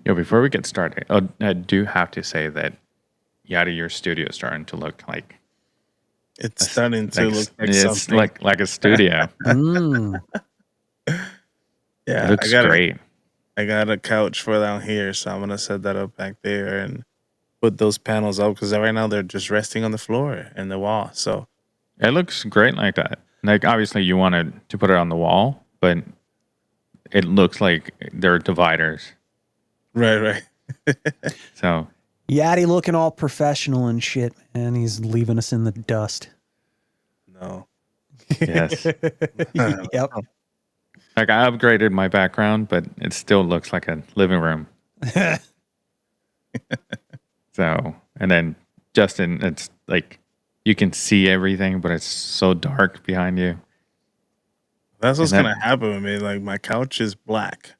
Yo, before we get started, I do have to say that Yadi, your studio is starting to look like It's starting to look like it's something. like a studio. Yeah, It looks great. I got a couch for down here, so I'm gonna set that up back there and put those panels up because right now they're just resting on the floor and the wall. So It looks great like that. Like obviously you wanted to put it on the wall, but it looks like they're dividers. right. So Yadi looking all professional and shit, man. He's leaving us in the dust. No. yes. Yep. Like I upgraded my background, but it still looks like a living room. So, and then Justin, it's like you can see everything, but it's so dark behind you. That's what's gonna happen with me. Like my couch is black.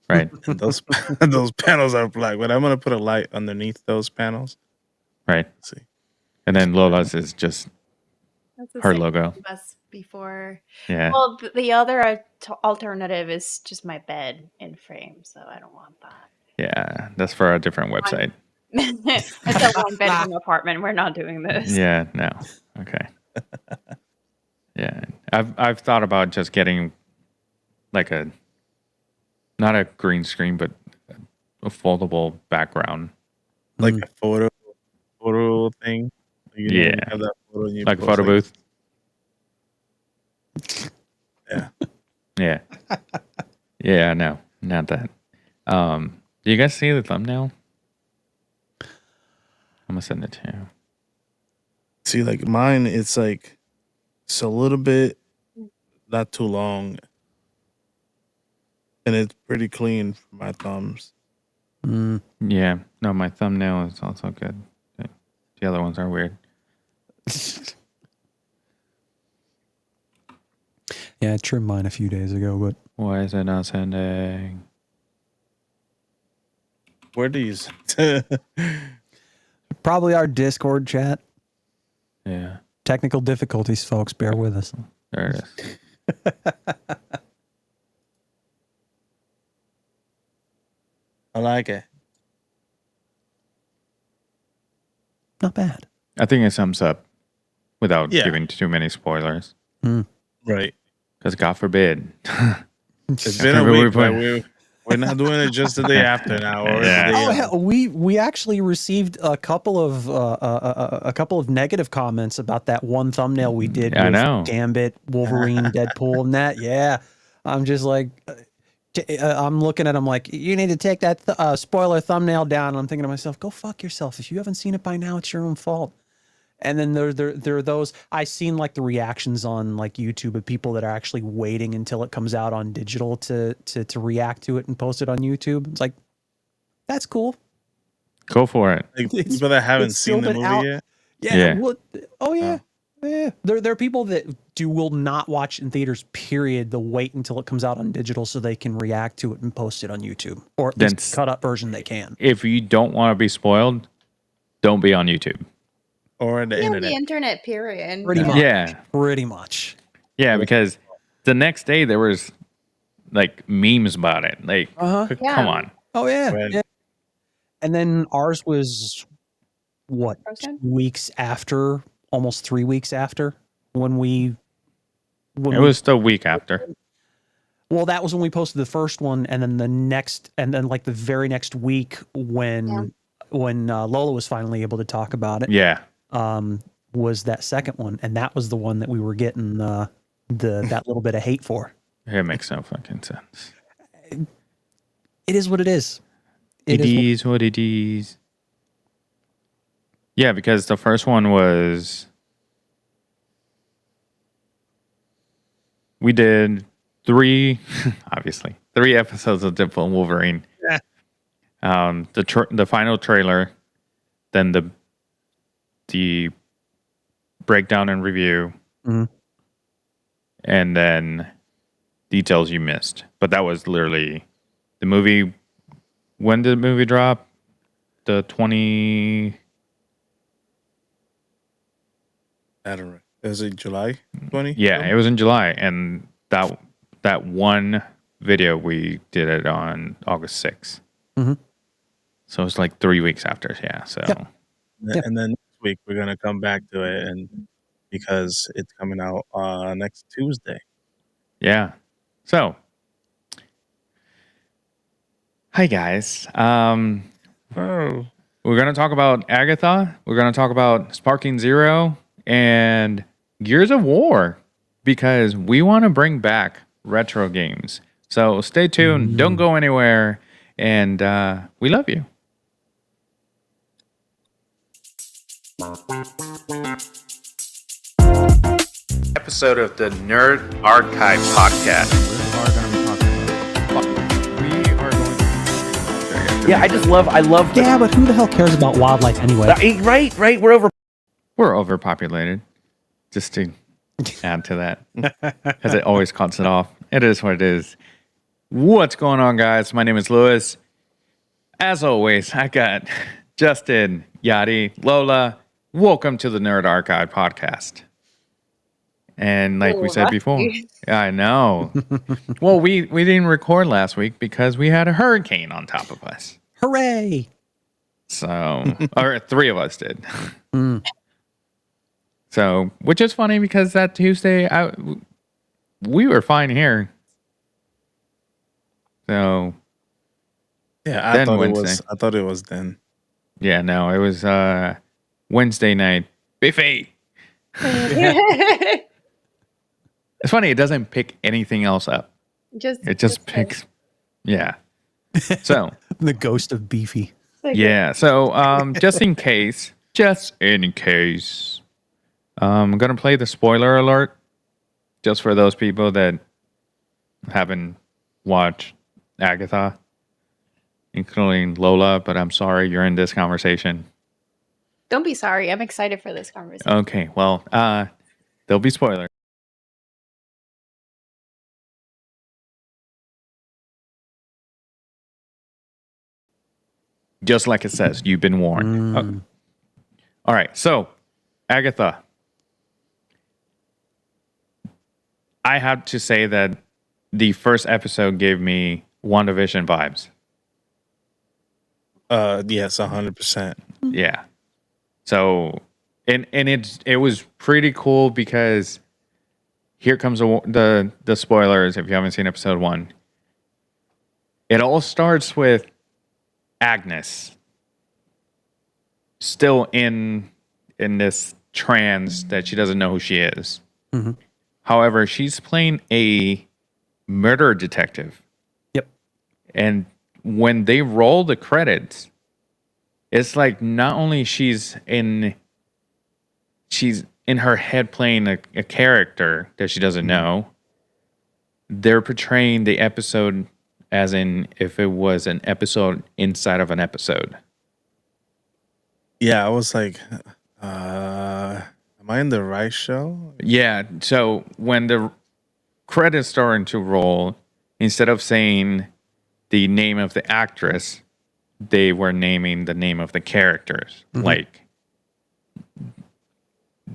Right. And those panels are black, but I'm gonna put a light underneath those panels. Right. Let's see. And then Lola's is just her logo. As before. Yeah. Well, the other alternative is just my bed in frame, so I don't want that. Yeah, that's for a different website. It's a one-bedroom apartment. We're not doing this. Yeah, no. Okay. Yeah, I've thought about just getting like not a green screen, but a foldable background, like a photo thing. You have that photo and you like a post, photo booth. Yeah. Yeah. Yeah. No, not that. Do you guys see the thumbnail? I'm gonna send it to you. See, like mine, it's like it's a little bit not too long, and it's pretty clean for my thumbs. Yeah. No, my thumbnail is also good. The other ones are weird. Yeah, I trimmed mine a few days ago, but Why is it not sending? Where do you? probably our Discord chat. Yeah. Technical difficulties, folks. Bear with us. There it is. I like it. Not bad. I think it sums up without Yeah. giving too many spoilers. Right. Because God forbid. It's been a week, but we're not doing it just the day after now. Or Yeah. the day Oh, of. hell, we actually received a couple of negative comments about that one thumbnail we did. I with know. Gambit, Wolverine, Deadpool, and that. Yeah, I'm just like, I'm looking at him like, you need to take that spoiler thumbnail down. And I'm thinking to myself, go fuck yourself. If you haven't seen it by now, it's your own fault. And then there are those, I seen like the reactions on like YouTube of people that are actually waiting until it comes out on digital to react to it and post it on YouTube. It's like, that's cool. Go for it. Like, people that haven't seen the movie yet. Yeah. Yeah. Well, oh yeah. Yeah. There are people that will not watch in theaters, period. They'll wait until it comes out on digital so they can react to it and post it on YouTube. Or at least cut up version they can. If you don't want to be spoiled, don't be on YouTube. Or on the internet. The internet, period. Pretty much. Yeah. Pretty much. Yeah, because the next day there was like memes about it. Like, come on. Oh yeah. Right. Yeah. And then ours was what? Frozen? 2 weeks after, almost 3 weeks after when It was the week after. Well, that was when we posted the first one, and then like the very next week when Lola was finally able to talk about it. Yeah. Was that second one, and that was the one that we were getting that little bit of hate for. It makes no fucking sense. It is what it is. It is what it is. Yeah, because the first one was we did 3 episodes of Deadpool and Wolverine. Yeah. The final trailer, then the breakdown and review, and then details you missed. But that was literally the movie. When did the movie drop? The 20. I don't know. Was it July 20? Yeah, it was in July, and that one video we did it on August 6th. So it's like 3 weeks after. Yeah. So Yep. Yep. And then next week we're gonna come back to it, and because it's coming out next Tuesday. yeah. So hi guys. Oh, We're gonna talk about Agatha. We're gonna talk about Sparking Zero and Gears of War because we want to bring back retro games. So stay tuned. Don't go anywhere. And we love you. Episode of the Nerd Archive Podcast. We are going to. Yeah, I love. Yeah, but who the hell cares about wildlife anyway? Right. We're overpopulated. Just to add to that, because it always cuts it off. It is what it is. What's going on, guys? My name is Lewis. As always, I got Justin, Yadi, Lola. Welcome to the Nerd Archive Podcast. And like we said before, I know. Well, we didn't record last week because we had a hurricane on top of us. Hooray! So, or three of us did. So, which is funny because that Tuesday, we were fine here. So, yeah, Then Wednesday. I thought it was then. yeah, no, it was Wednesday night. Biffy. It's funny, it doesn't pick anything else up. It just picks, yeah. So, The ghost of Beefy. yeah. So, just in case, I'm going to play the spoiler alert just for those people that haven't watched Agatha, including Lola, but I'm sorry you're in this conversation. Don't be sorry. I'm excited for this conversation. Okay, well, there'll be spoilers. Just like it says, you've been warned. Oh. All right, so Agatha. I have to say that the first episode gave me WandaVision vibes. Yes, 100%. Yeah. So, and it was pretty cool because here comes the spoilers if you haven't seen episode 1. It all starts with Agnes still in this trance that she doesn't know who she is. Mm-hmm. However, she's playing a murder detective. Yep. And when they roll the credits, it's like not only she's in her head playing a character that she doesn't know, they're portraying the episode as in if it was an episode inside of an episode. Yeah, I was like, am I in the right show? Yeah, so when the credits starting to roll, instead of saying the name of the actress, they were naming the name of the characters. Mm-hmm. Like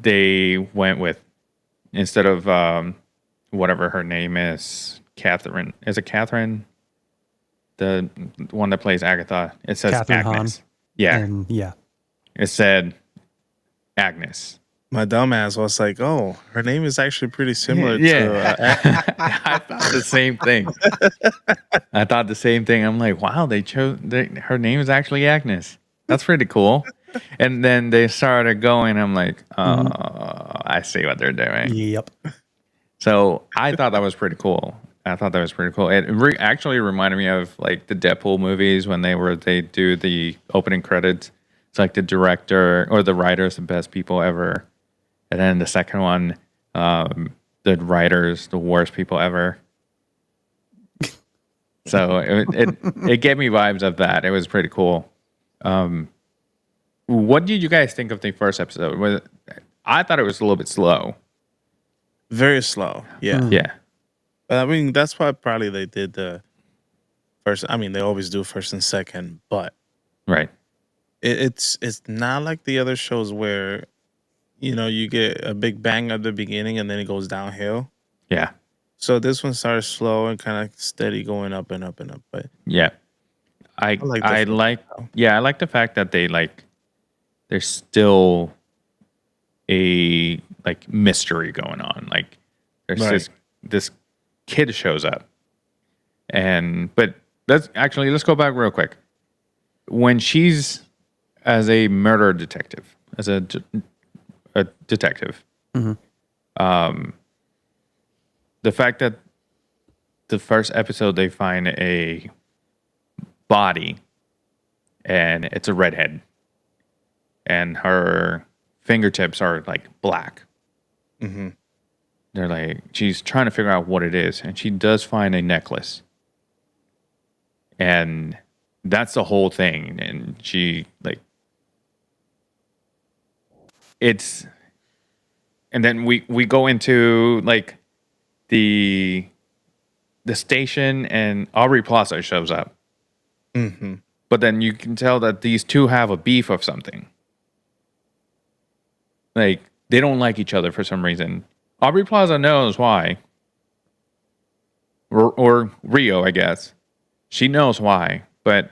they went with, instead of whatever her name is, Catherine. Is it Catherine? The one that plays Agatha. It says Catherine Agnes. Hahn. Yeah. And yeah. It said Agnes. My dumbass was like, "Oh, her name is actually pretty similar Yeah. to." I thought the same thing. I'm like, wow, her name is actually Agnes. That's pretty cool. And then they started going. I'm like, oh, I see what they're doing. Yep. So I thought that was pretty cool. It actually reminded me of like the Deadpool movies when they do the opening credits. It's like the director or the writers, the best people ever. And then the second one, the writers, the worst people ever. So it gave me vibes of that. It was pretty cool. What did you guys think of the first episode? I thought it was a little bit slow. Very slow. Yeah. Yeah. I mean, that's why probably they did the first. I mean, they always do first and second, but Right. it's not like the other shows where, you get a big bang at the beginning and then it goes downhill. Yeah. So this one started slow and kind of steady going up and up and up. But Yeah. I like I the like style. yeah, I like the fact that there's still a like mystery going on. Like there's Right. this kid shows up, but let's go back real quick. When she's as a murder detective, as a detective, Mhm. the fact that the first episode they find a body and it's a redhead and her fingertips are like black. Mm-hmm. They're like, she's trying to figure out what it is, and she does find a necklace, and that's the whole thing. And she like, it's, and then we go into like the station, and Aubrey Plaza shows up, Mm-hmm. but then you can tell that these two have a beef of something. Like they don't like each other for some reason. Aubrey Plaza knows why. Or Rio, I guess. She knows why, but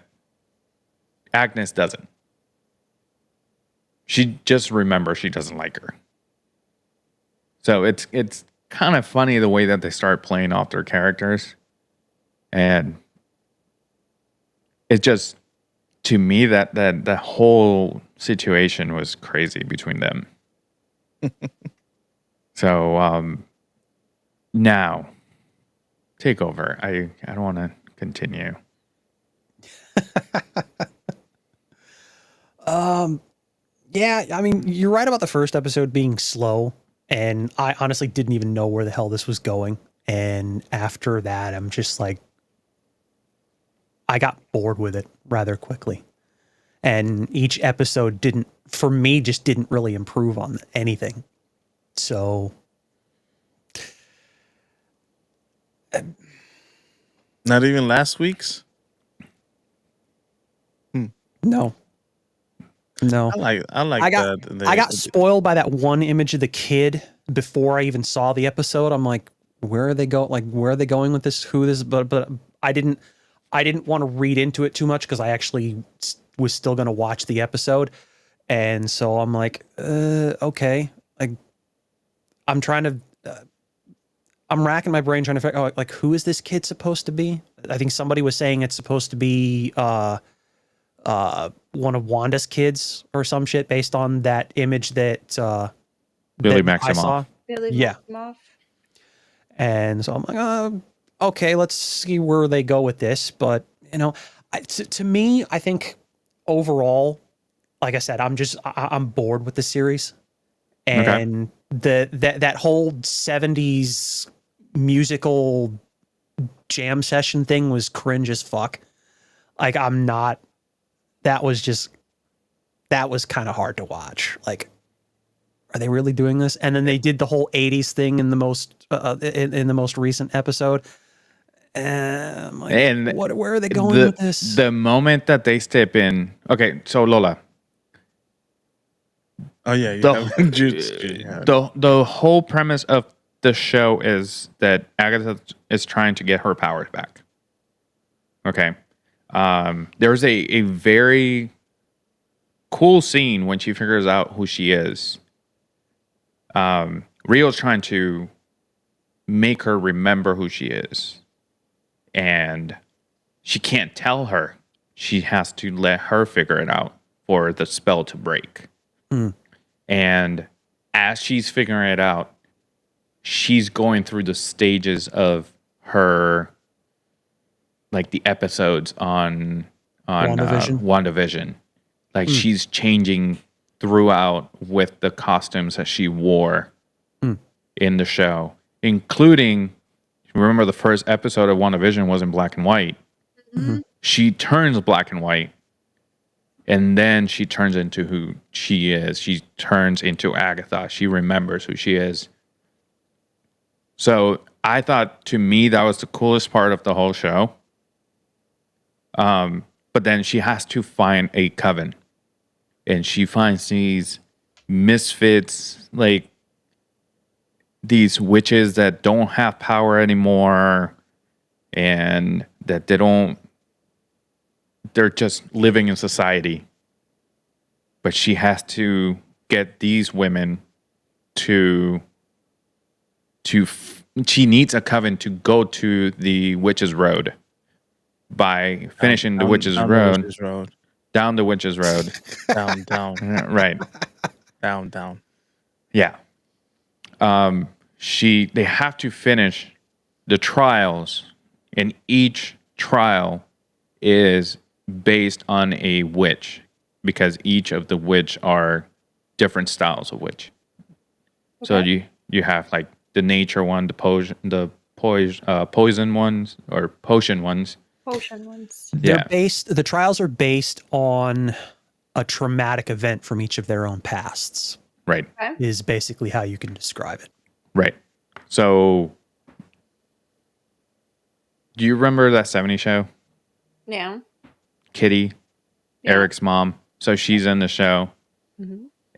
Agnes doesn't. She just remembers she doesn't like her. So it's kind of funny the way that they start playing off their characters. And it just, to me, that whole situation was crazy between them. So now take over. I don't want to continue. Yeah, I mean, you're right about the first episode being slow, and I honestly didn't even know where the hell this was going. And after that, I'm just like, I got bored with it rather quickly. And each episode didn't, for me, just didn't really improve on anything. So, Not even last week's. no. No. I like I got that. I got spoiled by that one image of the kid before I even saw the episode. I'm like, where are they going with this? Who this? But I didn't want to read into it too much because I actually was still going to watch the episode, and so I'm like, okay. Like, I'm trying to. I'm racking my brain trying to figure out like who is this kid supposed to be? I think somebody was saying it's supposed to be one of Wanda's kids or some shit based on that image that Billy that I Maximoff. saw. Billy Yeah. Maximoff. And so I'm like, okay, let's see where they go with this. But you know, to me, I think overall, like I said, I'm bored with the series, and that whole '70s musical jam session thing was cringe as fuck. Like that was kind of hard to watch. Like, are they really doing this? And then they did the whole '80s thing in the most in the most recent episode. And I'm like, And where are they going with this? The moment that they step in, okay, so Lola, Oh yeah, you the have Jude's. Yeah. the whole premise of the show is that Agatha is trying to get her powers back. Okay, there's a very cool scene when she figures out who she is. Rio's trying to make her remember who she is, and she can't tell her. She has to let her figure it out for the spell to break. And as she's figuring it out, she's going through the stages of her, like the episodes on WandaVision. Like she's changing throughout with the costumes that she wore in the show, including, remember the first episode of WandaVision was in black and white. Mm-hmm. She turns black and white, and then she turns into who she is. She turns into Agatha. She remembers who she is. So I thought, to me, that was the coolest part of the whole show. But then she has to find a coven, and she finds these misfits, like these witches that don't have power anymore, and that they're just living in society. But she has to get these women to she needs a coven to go to the Witch's Road. By finishing the Witch's Road, down the Witch's Road, down, right, down. Yeah. They have to finish the trials, and each trial is based on a witch, because each of the witch are different styles of witch. So you have like the nature one, the poison ones, or potion ones. Potion ones. They're based. The trials are based on a traumatic event from each of their own pasts. Right. Okay. Is basically how you can describe it. Right. So, do you remember that 70s show? Yeah. Kitty, Yeah. Eric's mom. So she's in the show,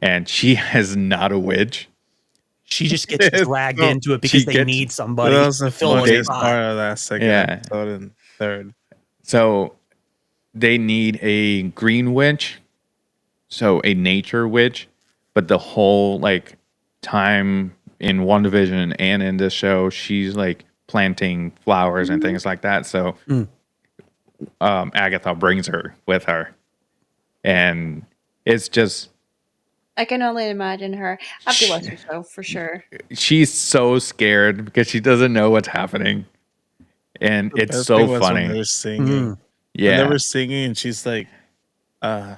and she is not a witch. She just gets dragged into it because they need somebody. That was the to fill the funniest spot. part of that second episode and third. So they need a green witch, so a nature witch, but the whole like time in WandaVision and in this show, she's like planting flowers and things like that. So Agatha brings her with her, and it's just, I can only imagine her. I have to watch the show for sure. she's so scared because she doesn't know what's happening, and The it's best so thing was when funny. they're singing. Yeah, When they were singing, and she's like, you all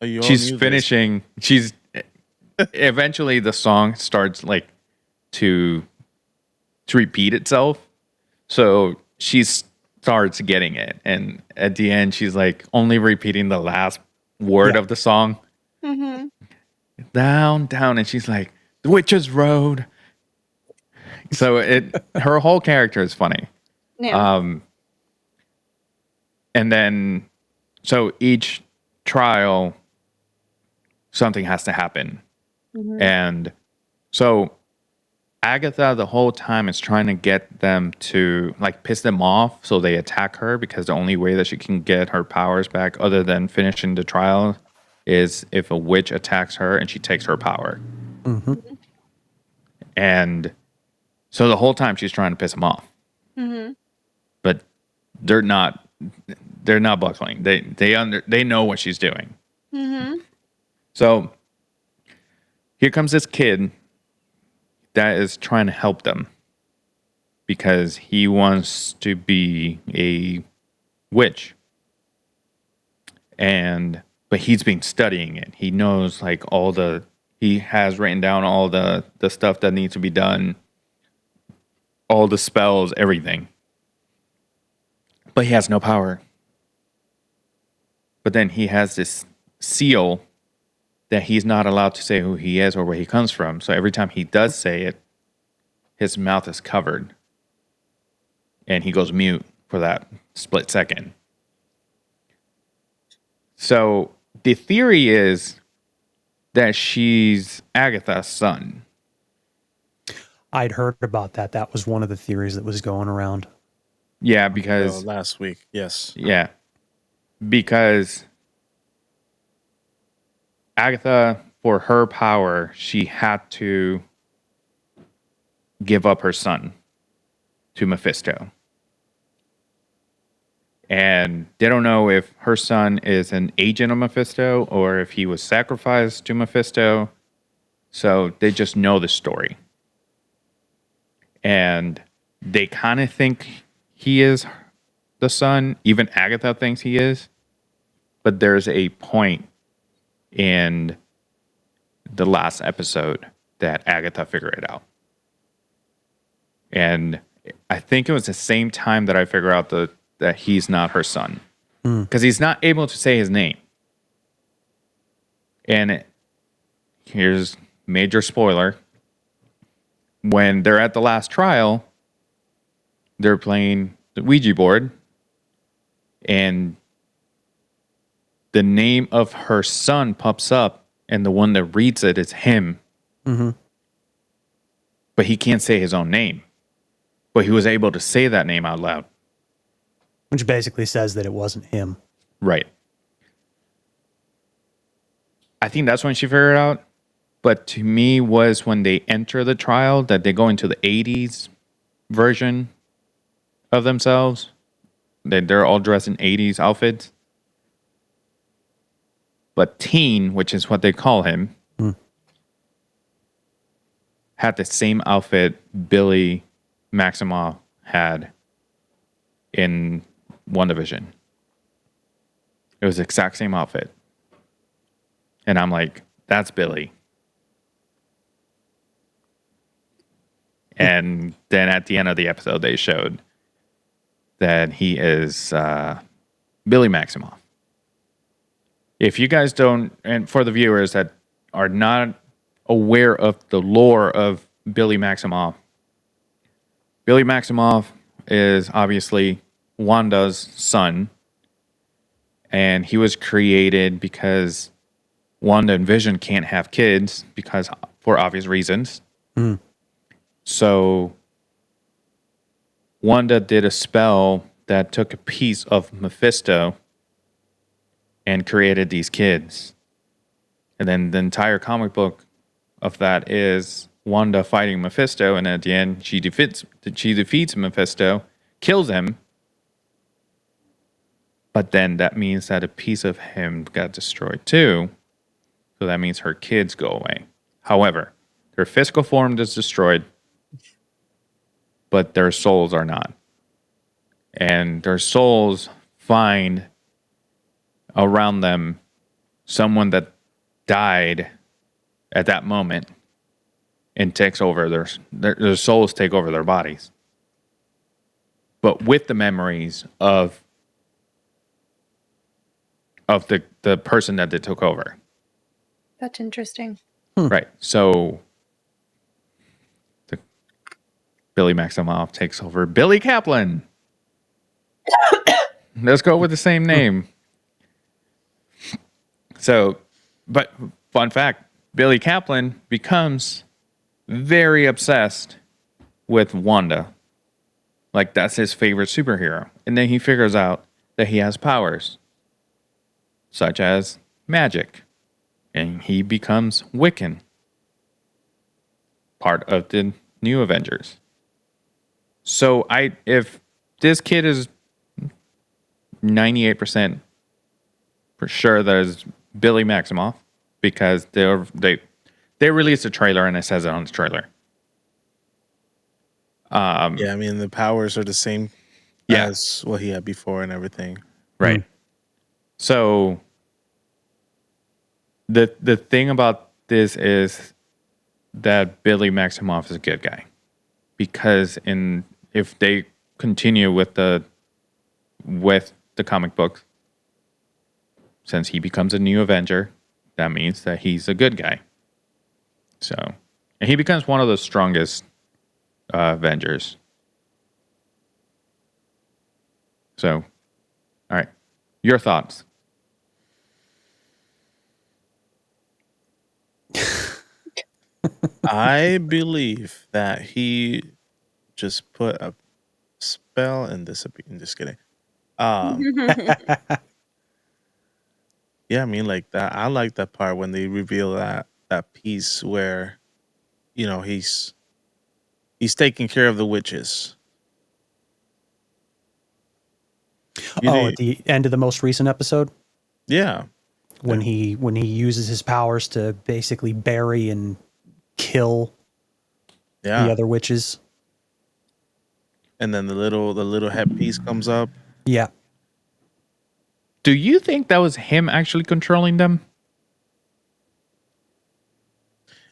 she's knew this. finishing. She's eventually the song starts like to repeat itself, so she starts getting it, and at the end she's like only repeating the last word of the song. Down, and she's like, the Witch's Road. So her whole character is funny. Yeah. And then, so each trial, something has to happen. And so Agatha the whole time is trying to get them to like piss them off so they attack her, because the only way that she can get her powers back other than finishing the trial is if a witch attacks her and she takes her power. And so the whole time she's trying to piss them off. But they're not buckling. They know what she's doing. So here comes this kid that is trying to help them because he wants to be a witch. But he's been studying it. He knows like he has written down all the stuff that needs to be done, all the spells, everything. But he has no power. But then he has this seal that he's not allowed to say who he is or where he comes from. So every time he does say it, his mouth is covered. And he goes mute for that split second. So the theory is that she's Agatha's son. I'd heard about that. That was one of the theories that was going around. Yeah, because last week, yes. Yeah. Because Agatha, for her power, she had to give up her son to Mephisto. And they don't know if her son is an agent of Mephisto or if he was sacrificed to Mephisto. So they just know the story. And they kind of think he is the son. Even Agatha thinks he is. But there's a point in the last episode that Agatha figured it out. And I think it was the same time that I figured out that he's not her son. Because he's not able to say his name. And here's major spoiler. When they're at the last trial, they're playing the Ouija board. And the name of her son pops up. And the one that reads it is him. But he can't say his own name. But he was able to say that name out loud. Which basically says that it wasn't him. Right. I think that's when she figured it out. But to me was when they enter the trial that they go into the 80s version of themselves. They're all dressed in 80s outfits. But Teen, which is what they call him, had the same outfit Billy Maximoff had in WandaVision. It was the exact same outfit. And I'm like, that's Billy. And then at the end of the episode, they showed that he is Billy Maximoff. If you guys don't, and for the viewers that are not aware of the lore of Billy Maximoff is obviously Wanda's son. And he was created because Wanda and Vision can't have kids because for obvious reasons. So Wanda did a spell that took a piece of Mephisto and created these kids. And then the entire comic book of that is Wanda fighting Mephisto, and at the end she defeats Mephisto, kills him. But then that means that a piece of him got destroyed too. So that means her kids go away. However, their physical form is destroyed, but their souls are not. And their souls find around them someone that died at that moment and takes over their souls take over their bodies. But with the memories of the person that they took over. That's interesting. Right. So Billy Maximoff takes over Billy Kaplan. Let's go with the same name. So, but fun fact, Billy Kaplan becomes very obsessed with Wanda. Like that's his favorite superhero. And then he figures out that he has powers, such as magic. And he becomes Wiccan, part of the New Avengers. So if this kid is 98% for sure that is Billy Maximoff, because they released a trailer and it says it on the trailer. Yeah, I mean the powers are the same as what he had before and everything. Right. So the thing about this is that Billy Maximoff is a good guy, because if they continue with the comic book, since he becomes a new Avenger, that means that he's a good guy. So, and he becomes one of the strongest Avengers. So, all right, your thoughts? I believe that he just put a spell and disappeared. I'm just kidding. Yeah, I mean like that. I like that part when they reveal that piece where, he's taking care of the witches. At the end of the most recent episode, Yeah. when he uses his powers to basically bury and kill the other witches. And then the little headpiece comes up. Yeah. Do you think that was him actually controlling them?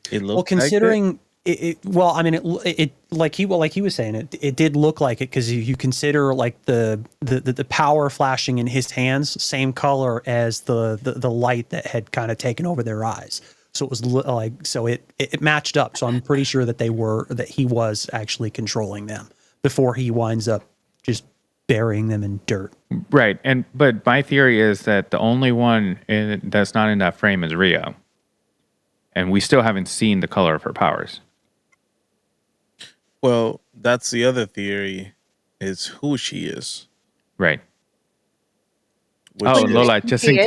It looked Well, considering it like he was saying, it did look like it, because you consider like the power flashing in his hands, same color as the light that had kind of taken over their eyes. So it was it matched up. So I'm pretty sure that he was actually controlling them before he winds up just burying them in dirt. Right. But my theory is that the only one that's not in that frame is Rio. And we still haven't seen the color of her powers. Well, that's the other theory, is who she is. Right. Which Oh, is- Lola, just in Yes.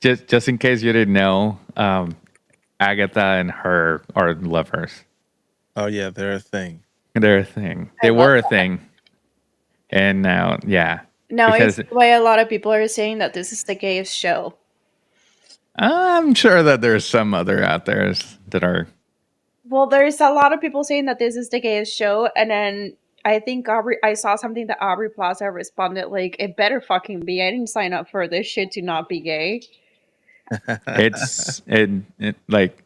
case, just in case you didn't know, Agatha and her are lovers. oh yeah, they're a thing. They're a thing. I They love were a thing, and now, yeah. Now I Because see why a lot of people are saying that this is the gayest show. I'm sure that there's some other out there that are. Well, there's a lot of people saying that this is the gayest show, and then I think I saw something that Aubrey Plaza responded like, "It better fucking be. I didn't sign up for this shit to not be gay." It's it like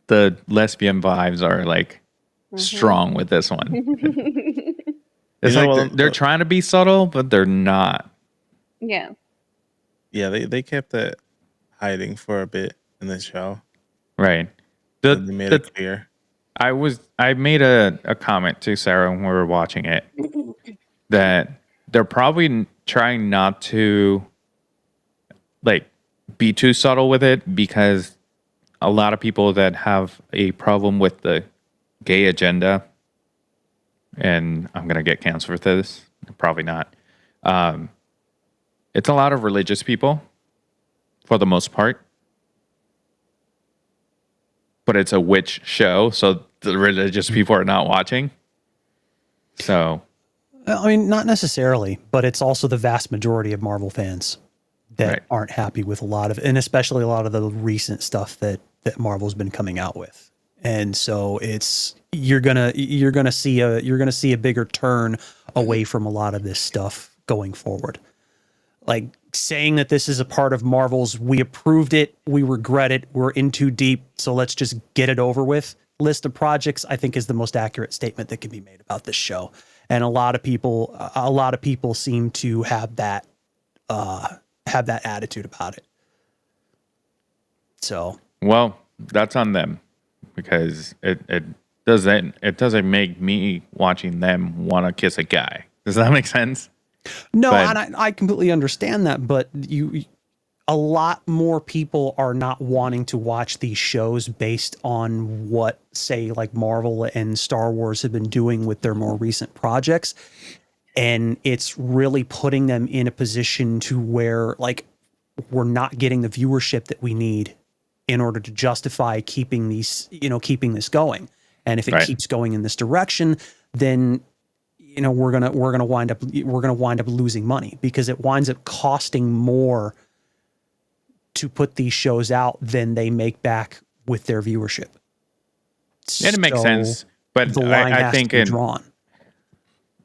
the lesbian vibes are like strong with this one. It's You know like what? they're trying to be subtle, but they're not. Yeah. Yeah, they kept it hiding for a bit in the show. Right. And they made The it clear. I made a comment to Sarah when we were watching it that they're probably trying not to like be too subtle with it because a lot of people that have a problem with the gay agenda, and I'm gonna get canceled for this, probably not. It's a lot of religious people for the most part. But it's a witch show, so the religious people are not watching. So, I mean, not necessarily, but it's also the vast majority of Marvel fans that Right. aren't happy with a lot of, and especially a lot of the recent stuff that Marvel's been coming out with. And so it's you're gonna see a bigger turn away from a lot of this stuff going forward. Like saying that this is a part of Marvel's, we approved it, we regret it, we're in too deep, so let's just get it over with. List of projects, I think, is the most accurate statement that can be made about this show. And a lot of people seem to have that attitude about it. So, well, that's on them because it doesn't make me watching them want to kiss a guy. Does that make sense? no, But- and I completely understand that, but a lot more people are not wanting to watch these shows based on what, say, like Marvel and Star Wars have been doing with their more recent projects. And it's really putting them in a position to where, like, we're not getting the viewership that we need in order to justify keeping this going. And if it Right. keeps going in this direction, then we're gonna wind up losing money because it winds up costing more to put these shows out than they make back with their viewership. And it makes So sense, but the line I has think to be drawn.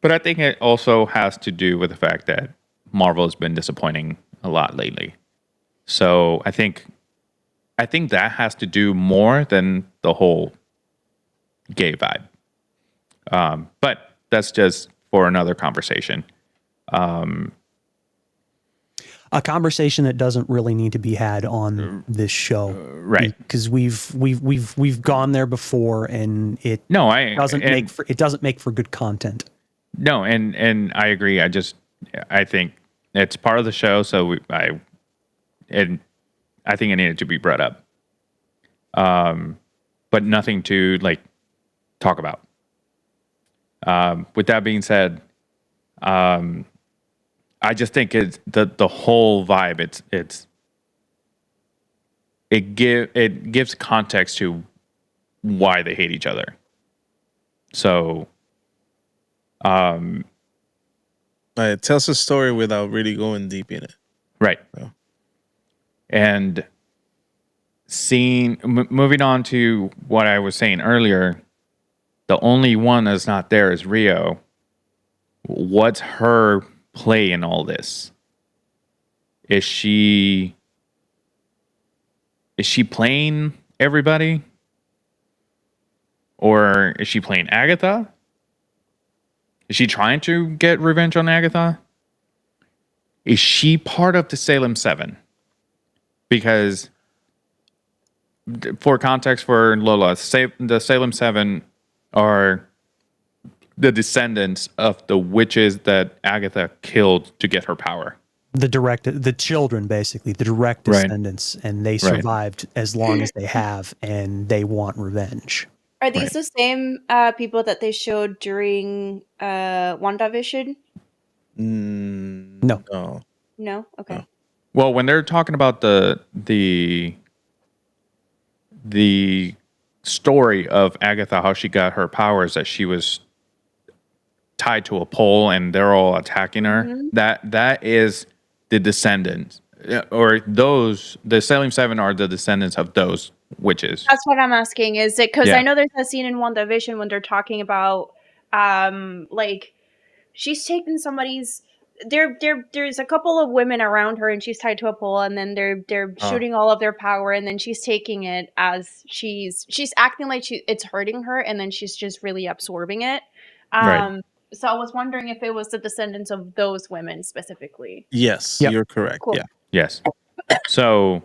But I think it also has to do with the fact that Marvel has been disappointing a lot lately. So I think that has to do more than the whole gay vibe. But that's just for another conversation. A conversation that doesn't really need to be had on this show, Right. Because we've gone there before, and it No, I doesn't and- make for good content. No, and I agree. I think it's part of the show, so I think it needed to be brought up. But nothing to like talk about. With that being said, I just think it's the whole vibe. It gives context to why they hate each other. So, It tells a story without really going deep in it. right. Yeah. And moving on to what I was saying earlier, the only one that's not there is Rio. What's her play in all this? Is she playing everybody? Or is she playing Agatha? Is she trying to get revenge on Agatha? Is she part of the Salem 7? Because, for context for Lola, the Salem 7 are the descendants of the witches that Agatha killed to get her power. The children, basically, the direct Right. descendants, and they survived as long as they have, and they want revenge. Are these the same people that they showed during WandaVision? No. No. No? Okay. No. Well, when they're talking about the story of Agatha, how she got her powers, that she was tied to a pole and they're all attacking her. Mhm. That is the descendants, or the Salem Seven are the descendants of those witches. That's what I'm asking. Is it because Yeah. I know there's a scene in WandaVision when they're talking about like she's taken somebody's there's a couple of women around her and she's tied to a pole and then they're shooting all of their power and then she's taking it as she's acting like it's hurting her and then she's just really absorbing it. Right. So I was wondering if it was the descendants of those women specifically. Yes, Yep. you're correct. Cool. Yeah, Yes. So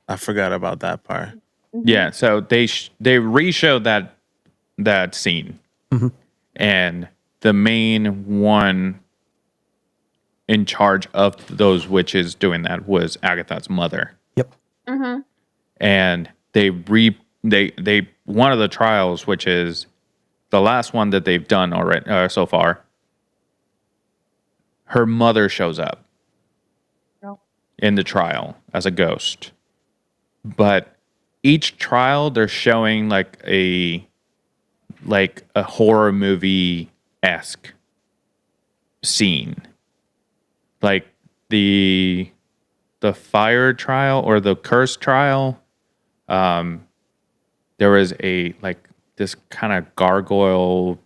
I forgot about that part. Mhm. yeah, so they re-showed that scene, Mhm. and the main one in charge of those witches doing that was Agatha's mother, Yep. Mhm. and they one of the trials, which is the last one that they've done already so far. Her mother shows up Oh. in the trial as a ghost, but each trial they're showing like a horror movie esque scene, like the fire trial or the curse trial. There was this kind of gargoyle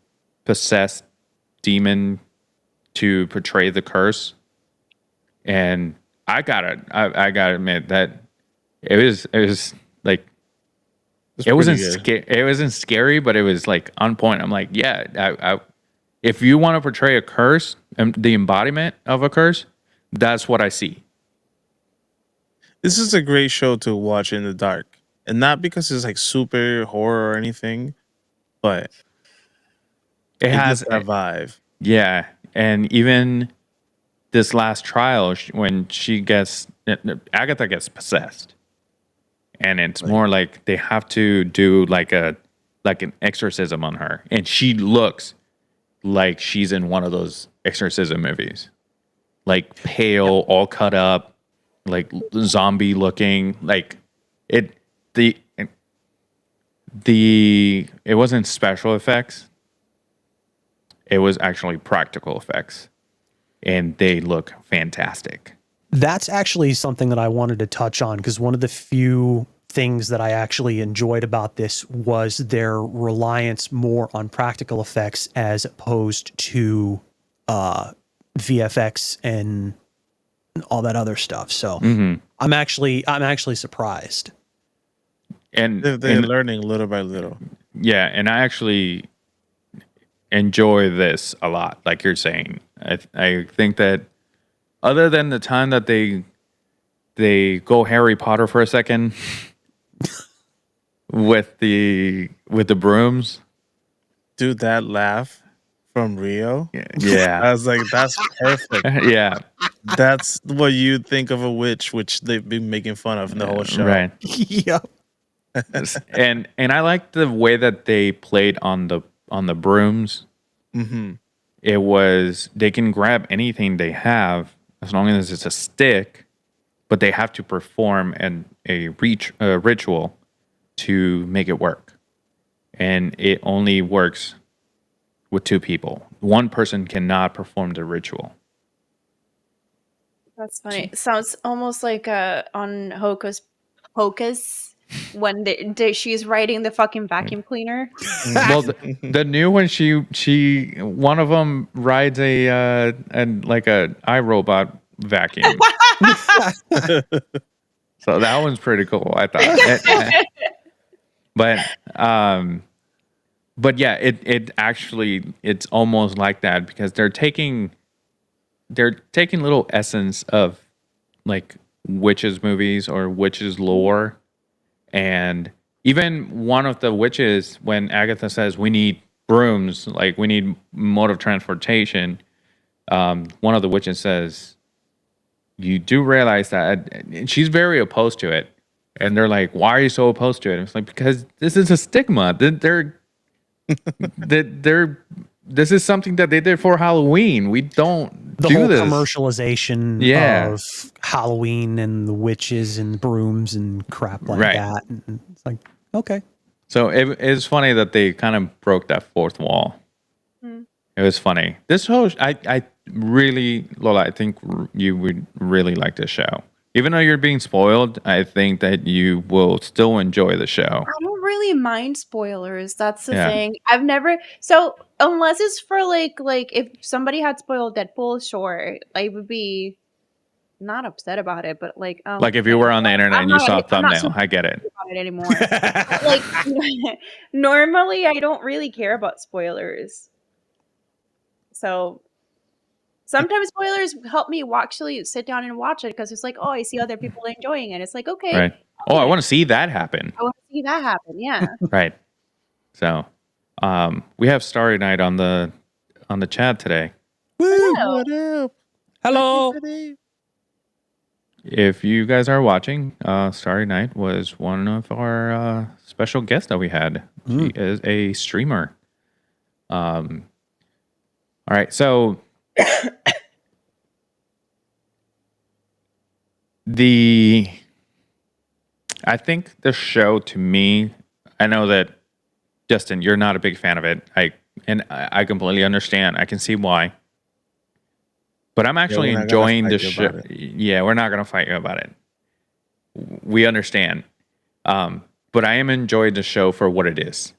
possessed demon to portray the curse, and I gotta admit that it was like It's it wasn't pretty good. it wasn't scary, but it was like on point. I'm like, yeah, if you want to portray a curse and the embodiment of a curse, that's what I see. This is a great show to watch in the dark, and not because it's like super horror or anything, but It it has gets that vibe. yeah, and even this last trial when Agatha gets possessed, and it's more like they have to do like an exorcism on her, and she looks like she's in one of those exorcism movies, like pale, all cut up, like zombie looking. Like it it wasn't special effects, it was actually practical effects, and they look fantastic. That's actually something that I wanted to touch on, because one of the few things that I actually enjoyed about this was their reliance more on practical effects as opposed to VFX and all that other stuff. So I'm actually surprised. And They're learning little by little. yeah, and I actually enjoy this a lot. Like you're saying, I think that other than the time that they go Harry Potter for a second with the brooms, Dude, that laugh from Rio. I yeah, was like, that's perfect. yeah, That's what you think of a witch, which they've been making fun of in the whole show. right. Yep. And I like the way that they played on the brooms. Mm-hmm. It was, they can grab anything they have as long as it's a stick, but they have to perform a ritual to make it work, and it only works with two people. One person cannot perform the ritual. That's funny. Sounds almost like on Hocus Pocus when she's riding the fucking vacuum cleaner. Well, the new one, she one of them rides a iRobot vacuum. So that one's pretty cool, I thought. But yeah, it actually, it's almost like that, because they're taking little essence of like witches movies or witches lore. And even one of the witches, when Agatha says we need brooms, like we need mode of transportation, one of the witches says, you do realize that, and she's very opposed to it. And they're like, why are you so opposed to it? And it's like, because this is a stigma. This is something that they did for Halloween. We don't the do whole this. commercialization Yeah. of Halloween and the witches and brooms and crap like Right. that. And it's like, okay. So it's funny that they kind of broke that fourth wall. It was funny. This whole, I really, Lola, I think you would really like this show. Even though you're being spoiled, I think that you will still enjoy the show. I don't really mind spoilers. That's the Yeah. thing. I've never so unless it's for like if somebody had spoiled Deadpool, sure, I would be not upset about it, but like Like if you were on the internet and you saw a I'm not thumbnail, super I get it. about it anymore. Like normally I don't really care about spoilers. So sometimes spoilers help me actually sit down and watch it because it's like, oh, I see other people enjoying it. It's like, okay, Right. Oh, I want to see that happen. I want to see that happen. Yeah. Right. So, we have Starry Night on the chat today. Woo! What up? Hello. If you guys are watching, Starry Night was one of our special guests that we had. She is a streamer. All right, so I think the show, to me, I know that Justin, you're not a big fan of it. I completely understand. I can see why. But I'm actually we're not gonna enjoying fight the you show. about Yeah, we're not gonna fight you about it. We understand. But I am enjoying the show for what it is.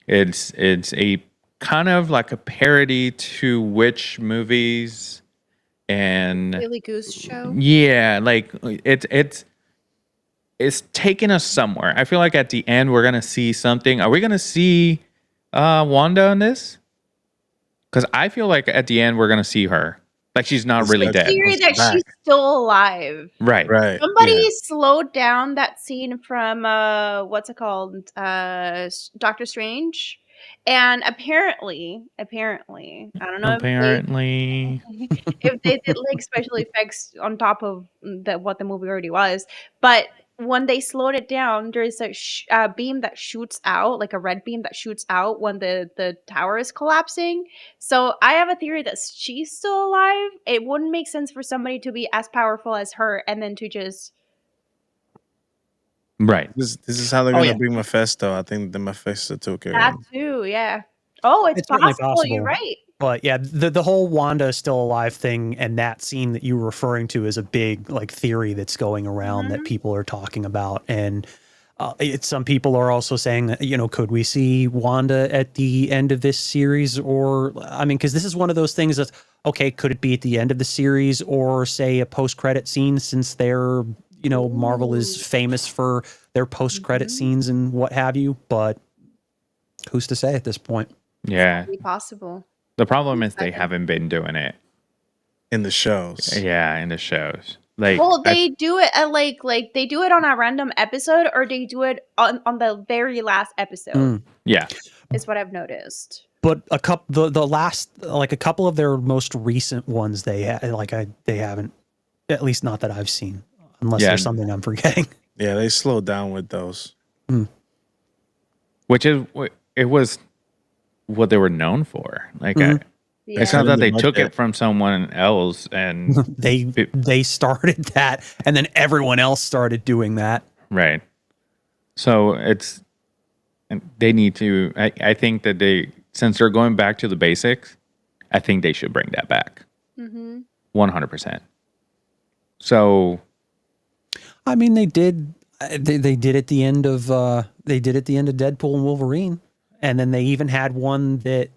It's a kind of like a parody to witch movies, and Daily Goose Show. yeah, like it's taking us somewhere. I feel like at the end we're gonna see something. Are we gonna see Wanda in this? Because I feel like at the end we're gonna see her. Like she's not It's really like dead. Theory that back. she's still alive. Right. Right. Somebody slowed down that scene from what's it called? Doctor Strange. And apparently, I don't know Apparently. if they did like special effects on top of what the movie already was, but when they slowed it down, there's a beam that shoots out, like a red beam that shoots out when the tower is collapsing. So I have a theory that she's still alive. It wouldn't make sense for somebody to be as powerful as her and then to just Right. This is how they're gonna yeah. bring Mephisto. I think the Mephisto took her. that too. Yeah. Oh, it's certainly possible. You're right. But yeah, the whole Wanda is still alive thing and that scene that you were referring to is a big like theory that's going around that people are talking about. And some people are also saying that, could we see Wanda at the end of this series? Or, I mean, because this is one of those things that, okay, could it be at the end of the series or say a post-credit scene since they're, Marvel is famous for their post-credit scenes and what have you. But who's to say at this point? Yeah. It's possible. The problem is they haven't been doing it. In the shows. Yeah, in the shows. Like, Well, they do it at like they do it on a random episode, or they do it on the very last episode. yeah. Is what I've noticed. But a couple, the last, like a couple of their most recent ones, they haven't, at least not that I've seen, unless there's something I'm forgetting. Yeah, they slowed down with those. Which is it was what they were known for. Like Yeah. it's not that they took it from someone else and they started that, and then everyone else started doing that. right. So they need to. I think that since they're going back to the basics, I think they should bring that back. 100%. So, I mean, they did. They did at the end of Deadpool and Wolverine, and then they even had one that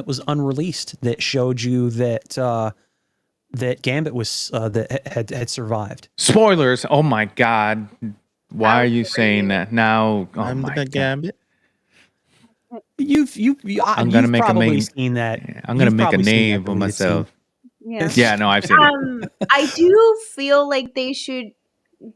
was unreleased that showed you that that Gambit was that had survived. spoilers. Oh my God. Why are you saying that now? Oh I'm my the God. Gambit. You've probably seen that. I'm gonna You've make a probably seen name that for deleted scene. myself. Yeah. Yeah, no, I've seen it. I do feel like they should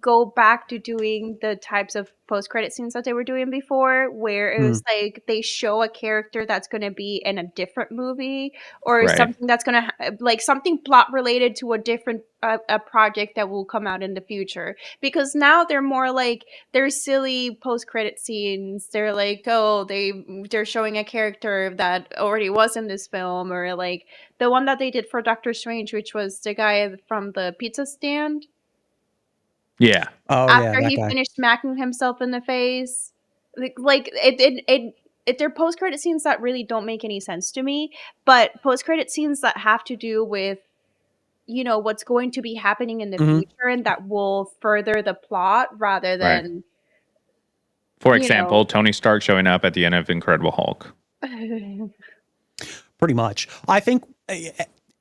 go back to doing the types of post-credit scenes that they were doing before, where it was like they show a character that's going to be in a different movie, or Right. something that's going to like something plot related to a different a project that will come out in the future. Because now they're more like they're silly post-credit scenes. They're like, oh, they're showing a character that already was in this film, or like the one that they did for Doctor Strange, which was the guy from the pizza stand. Yeah. Oh yeah, After that he guy. finished smacking himself in the face, they're post credit scenes that really don't make any sense to me. But post credit scenes that have to do with what's going to be happening in the Mhm. future and that will further the plot rather Right. than For you example, Tony Stark showing up at the end of Incredible Hulk. Pretty much. I think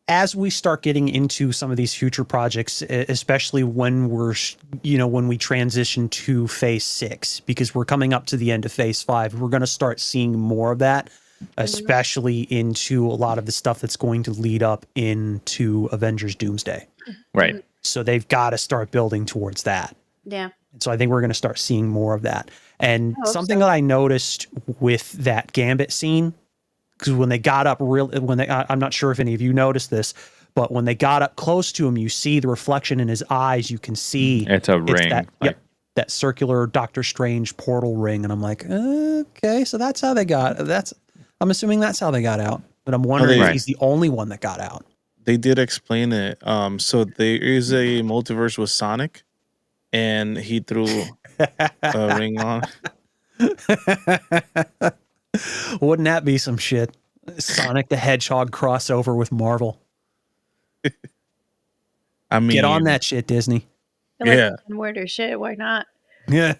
as we start getting into some of these future projects, especially when when we transition to phase 6, because we're coming up to the end of phase 5, we're going to start seeing more of that, especially into a lot of the stuff that's going to lead up into Avengers Doomsday. Right. So they've got to start building towards that. Yeah. So I think we're going to start seeing more of that. And I hope something so. that I noticed with that Gambit scene, because when they got up I'm not sure if any of you noticed this, but when they got up close to him, you see the reflection in his eyes. You can see It's a ring. that circular Doctor Strange portal ring. And I'm like, okay, so that's how they got. I'm assuming that's how they got out. But I'm wondering if Right. he's the only one that got out. They did explain it. So there is a multiverse with Sonic, and he threw a ring on. Wouldn't that be some shit? Sonic the Hedgehog crossover with Marvel. I mean, Get on that shit, Disney. Yeah. Word or shit. Why not? Yeah.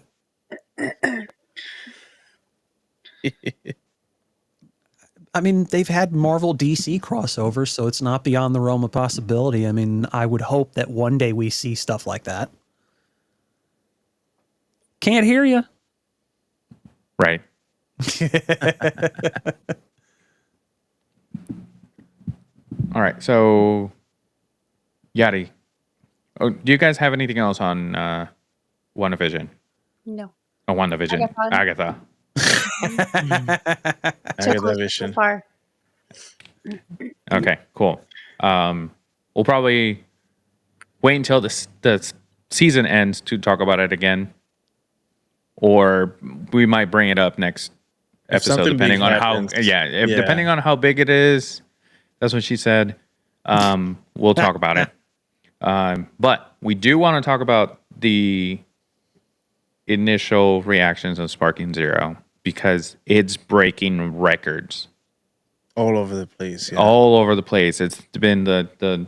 I mean, they've had Marvel DC crossovers, so it's not beyond the realm of possibility. I mean, I would hope that one day we see stuff like that. Can't hear you. Right. All right. So, Yadi, do you guys have anything else on WandaVision? No. Oh, WandaVision. Agatha. Agatha Vision. So far. Okay, cool. We'll probably wait until the season ends to talk about it again, or we might bring it up next episode, something depending big on happens. depending on how big it is. That's what she said. We'll talk about it. But we do want to talk about the initial reactions of Sparking Zero because it's breaking records all over the place. Yeah. all over the place. It's been the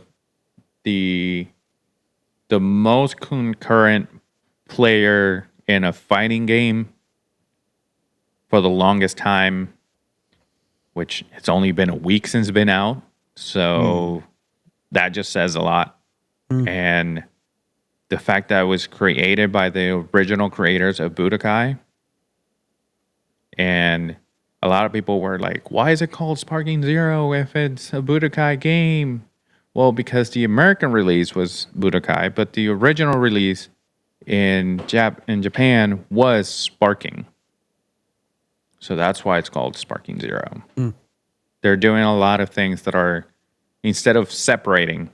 most concurrent player in a fighting game for the longest time, which it's only been a week since it's been out. So that just says a lot. And the fact that it was created by the original creators of Budokai. And a lot of people were like, why is it called Sparking Zero if it's a Budokai game? Well, because the American release was Budokai, but the original release in Japan was Sparking. So that's why it's called Sparking Zero. They're doing a lot of things that are, instead of separating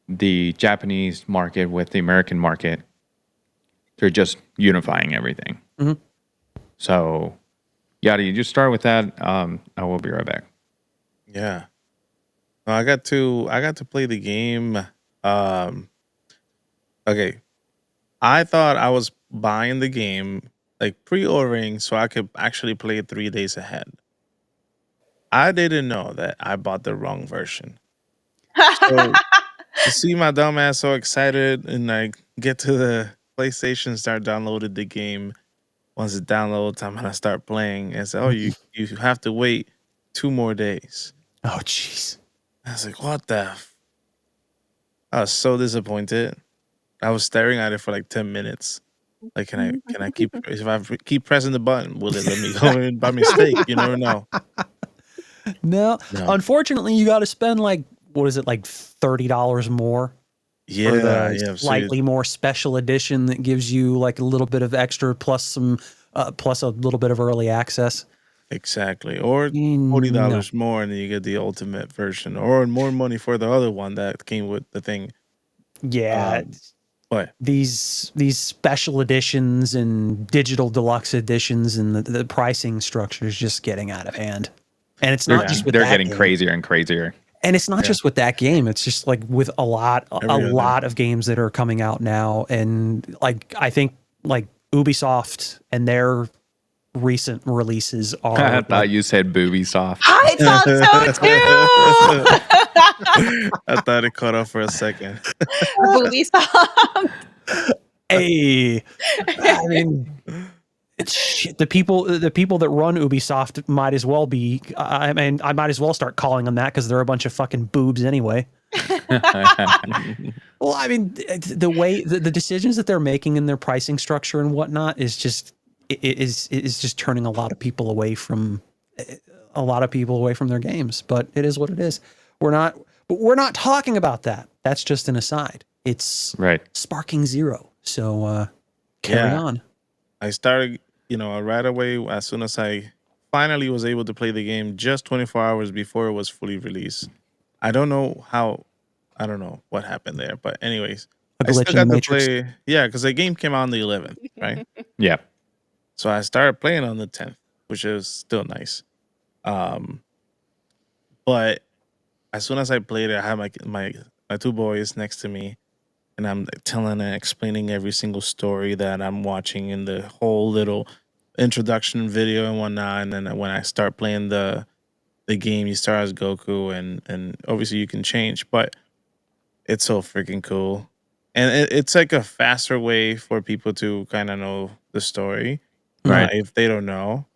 the Japanese market with the American market, they're just unifying everything. So, Yadi, you just start with that. I will be right back. Yeah. No, I got to play the game. Okay. I thought I was buying the game, like pre-ordering, so I could actually play it 3 days ahead. I didn't know that I bought the wrong version. So to see my dumb ass so excited and like get to the PlayStation, start downloaded the game. Once it downloads, I'm gonna start playing and say, "Oh, you have to wait 2 more days." Oh, jeez. I was like, "What the?" I was so disappointed. I was staring at it for like 10 minutes. Like, can I keep if I keep pressing the button, will it let me go in by mistake? You never know. No. No. Unfortunately, you got to spend like, what is it, like $30 more Yeah, for the yeah. So slightly more special edition that gives you like a little bit of extra plus some plus a little bit of early access. exactly. Or No. $40 more, and then you get the ultimate version, or more money for the other one that came with the thing. Yeah. But These special editions and digital deluxe editions and the pricing structure is just getting out of hand. And it's not just with they're that getting game. crazier and crazier. And it's not just with that game. It's just like with a lot of games that are coming out now. And like, I think like Ubisoft and their recent releases are. I thought you said booby soft. I thought so too. I thought it cut off for a second. Movie song. Hey, I mean, it's shit. The people that run Ubisoft might as well be. I mean, I might as well start calling them that because they're a bunch of fucking boobs anyway. Well, I mean, the way the decisions that they're making in their pricing structure and whatnot is just is just turning a lot of people away from their games. But it is what it is. We're not talking about that. That's just an aside. It's Right. Sparking Zero. So carry on. I started, right away as soon as I finally was able to play the game just 24 hours before it was fully released. I don't know what happened there, but anyways, A I still glitch in got the to Matrix. play. Yeah, because the game came out on the 11th, right? Yeah. So I started playing on the 10th, which is still nice. But as soon as I played it, I had my two boys next to me, and I'm telling and explaining every single story that I'm watching in the whole little introduction video and whatnot. And then when I start playing the game, you start as Goku, and obviously you can change, but it's so freaking cool. And it's like a faster way for people to kind of know the story, Right. if they don't know.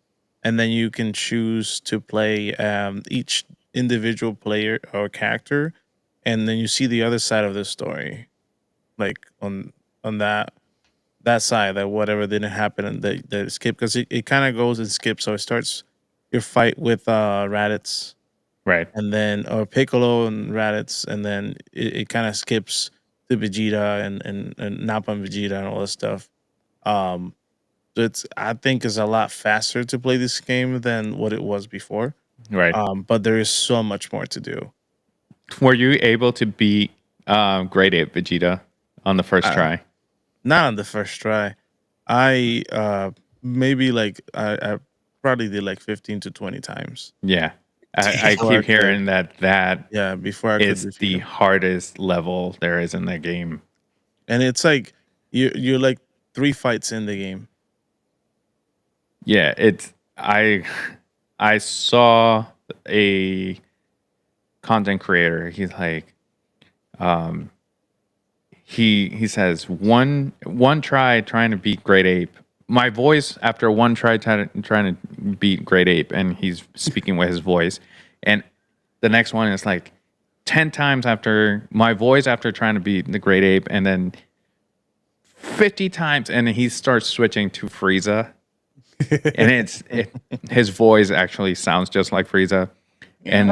And then you can choose to play each individual player or character, and then you see the other side of the story, like on that side, that whatever didn't happen and that skip, because it kind of goes and skips. So it starts your fight with Raditz, Right. and then or Piccolo and Raditz, and then it kind of skips to Vegeta and Nappa and Vegeta and all this stuff. So I think it's a lot faster to play this game than what it was before. Right. But there is so much more to do. Were you able to beat Grade 8 Vegeta on the first try? Not on the first try. I maybe like I probably did like 15 to 20 times. Yeah. I keep hearing that before I is could the hardest level there is in the game. And it's like you're like 3 fights in the game. Yeah, I saw a content creator. He's like, he says one try trying to beat Great Ape. My voice after one try trying to beat Great Ape, and he's speaking with his voice. And the next one is like 10 times after my voice after trying to beat the Great Ape, and then 50 times, and he starts switching to Frieza. And his voice actually sounds just like Frieza. And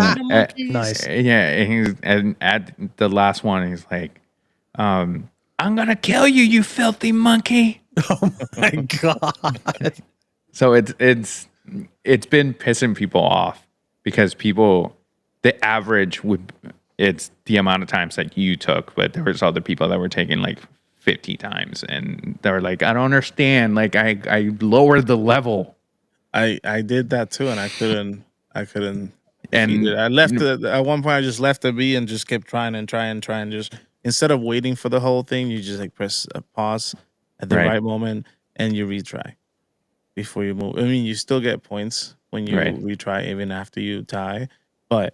Nice. Yeah, and at the last one, he's like, I'm gonna kill you, you filthy monkey. Oh my god. So it's been pissing people off because the average it's the amount of times that you took, but there was other people that were taking like 50 times, and they were like, I don't understand. Like I lowered the level. I did that too, and I couldn't. And I left it at one point. I just left it be and just kept trying and trying and trying. Just instead of waiting for the whole thing, you just like press a pause at the right moment and you retry before you move. I mean, you still get points when you retry even after you tie, but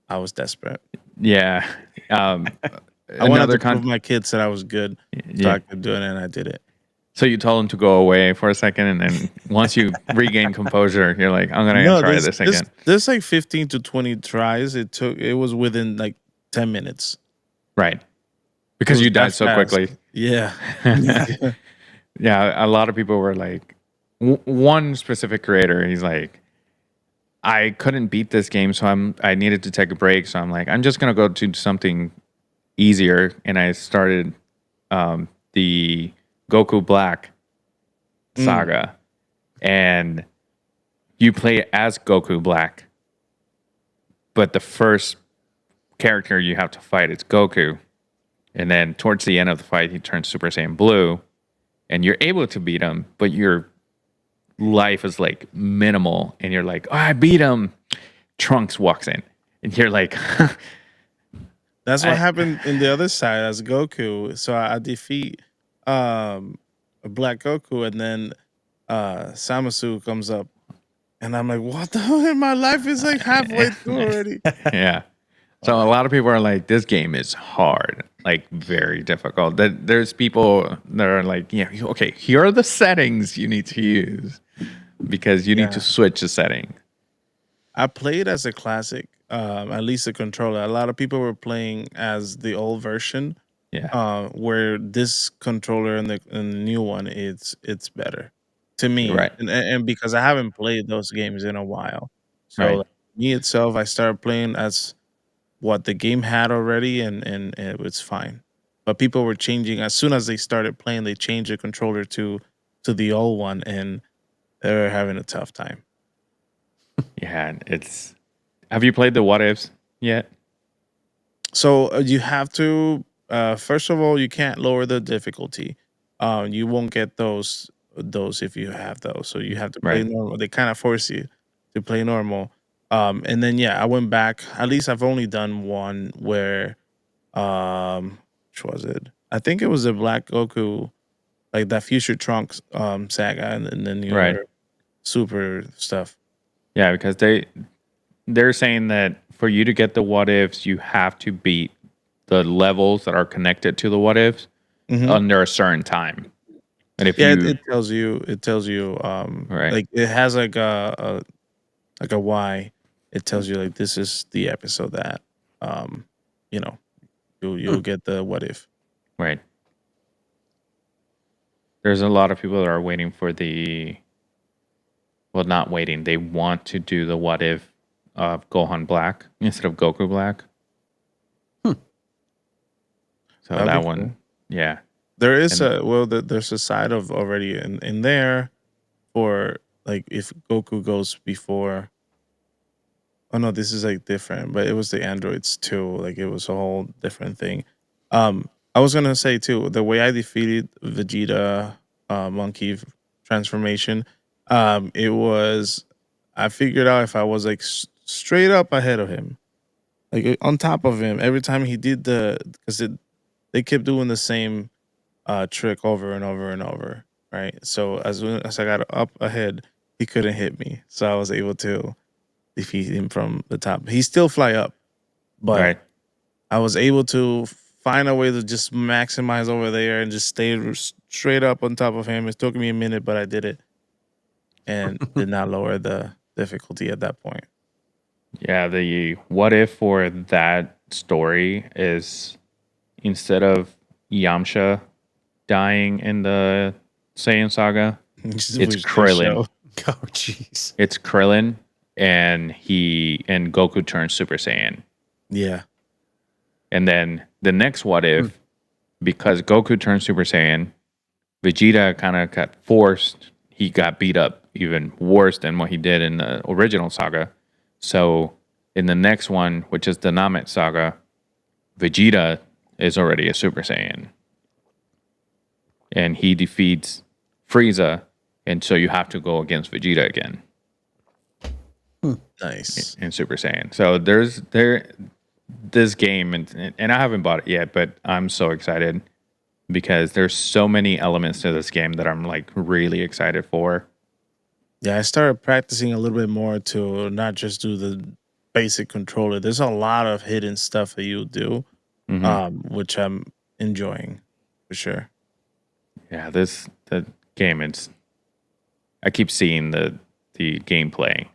I was desperate. Yeah. I wanted to prove my kids that I was good, so I could do it, and I did it. So you told them to go away for a second, and then once you regain composure, you're like, I'm gonna try this again. There's like 15 to 20 tries. It was within like 10 minutes. Right. Because you died so quickly. Yeah. Yeah, a lot of people were like, one specific creator, he's like, I couldn't beat this game, so I needed to take a break. So I'm like, I'm just gonna go to something easier, and I started the Goku Black saga, and you play as Goku Black, but the first character you have to fight is Goku, and then towards the end of the fight, he turns Super Saiyan Blue, and you're able to beat him, but your life is like minimal, and you're like, oh, I beat him. Trunks walks in, and you're like, That's what happened in the other side as Goku. So I defeat Black Goku, and then Samasu comes up, and I'm like, what the hell? My life is like halfway through already. yeah. So a lot of people are like, this game is hard, like very difficult. There's people that are like, yeah, okay, here are the settings you need to use because you need to switch the setting. I played as a classic, at least a controller. A lot of people were playing as the old version. Yeah. Where this controller and the new one, it's better to me, Right. and because I haven't played those games in a while, so Right. like, me itself, I started playing as what the game had already, and it was fine. But people were changing as soon as they started playing. They changed the controller to the old one, and they were having a tough time. Yeah. Have you played the What Ifs yet? So you have to first of all, you can't lower the difficulty. You won't get those if you have those. So you have to play Right. normal. They kind of force you to play normal. And then I went back. At least I've only done one where which was it? I think it was the Black Goku, like that Future Trunks saga, and then the Right. other Super stuff. Yeah, because they're saying that for you to get the What Ifs, you have to beat the levels that are connected to the What Ifs under a certain time. And if It tells you Right. like it has like a why. It tells you like this is the episode that you know you'll get the what if. Right. There's a lot of people that are waiting for not waiting. They want to do the What If of Gohan Black instead of Goku Black. So That'd that be one, cool. yeah. There is And- there's a side of already in there for like if Goku goes before. Oh no, this is like different, but it was the androids too. Like it was a whole different thing. I was gonna say too, the way I defeated Vegeta monkey transformation, it was I figured out if I was like straight up ahead of him, like on top of him, every time he did because they kept doing the same trick over and over and over, right? So as soon as I got up ahead, he couldn't hit me, so I was able to defeat him from the top. He still fly up, but right. I was able to find a way to just maximize over there and just stay straight up on top of him. It took me a minute, but I did it, and did not lower the difficulty at that point. Yeah, the What If for that story is instead of Yamcha dying in the Saiyan saga, it's Krillin. Oh, jeez. It's Krillin, and Goku turns Super Saiyan. Yeah. And then the next What If, because Goku turned Super Saiyan, Vegeta kind of got forced. He got beat up even worse than what he did in the original saga. So in the next one, which is the Namek saga, Vegeta is already a Super Saiyan. And he defeats Frieza. And so you have to go against Vegeta again. Nice. In Super Saiyan. So this game, and I haven't bought it yet, but I'm so excited because there's so many elements to this game that I'm like really excited for. Yeah, I started practicing a little bit more to not just do the basic controller. There's a lot of hidden stuff that you do, which I'm enjoying for sure. Yeah, the game, I keep seeing the gameplay.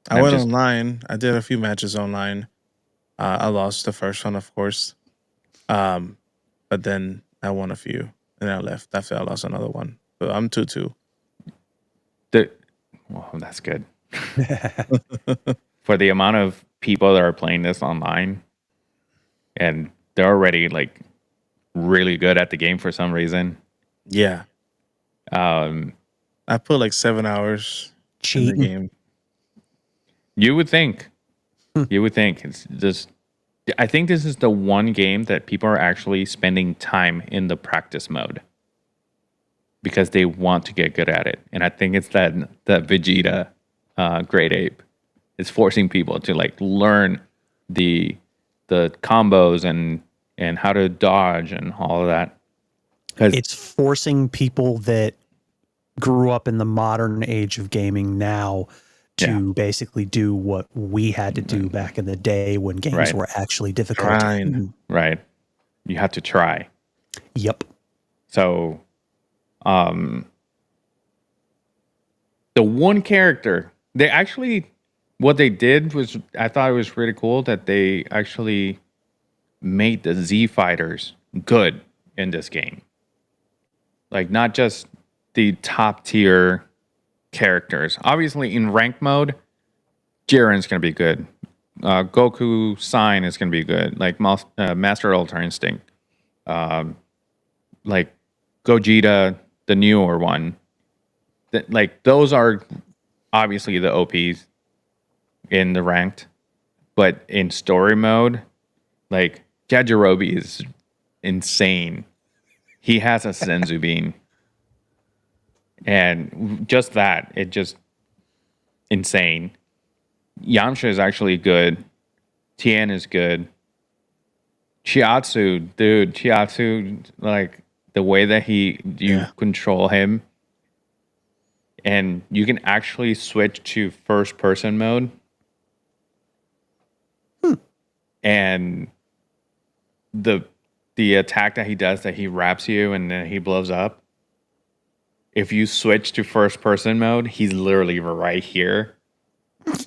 I went online. I did a few matches online. I lost the first one, of course. But then I won a few, and I left after I lost another one. So I'm 2-2. Well, that's good. For the amount of people that are playing this online, and they're already like really good at the game for some reason. Yeah. Um, I put like 7 hours in the Cheating. game. you would think, it's just. I think this is the one game that people are actually spending time in the practice mode because they want to get good at it, and I think it's that Vegeta, Great Ape, is forcing people to like learn the combos and how to dodge and all of that. It's forcing people that grew up in the modern age of gaming now to basically do what we had to do back in the day when games were actually difficult. Grind. Right. You have to try. Yep. So, the one character, they actually, what they did was, I thought it was really cool that they actually made the Z fighters good in this game. Like, not just the top tier characters. Obviously, in rank mode, Jiren's going to be good. Goku Sign is going to be good. Like, Master Ultra Instinct. Like, Gogeta, the newer one. Like, those are obviously the OPs in the ranked. But in story mode, like, Yajirobe is insane. He has a Senzu bean. And just that, it just insane. Yamcha is actually good. Tien is good. Chiatsu, like the way that you control him, and you can actually switch to first person mode. And the attack that he does, that he wraps you and then he blows up. If you switch to first person mode, he's literally right here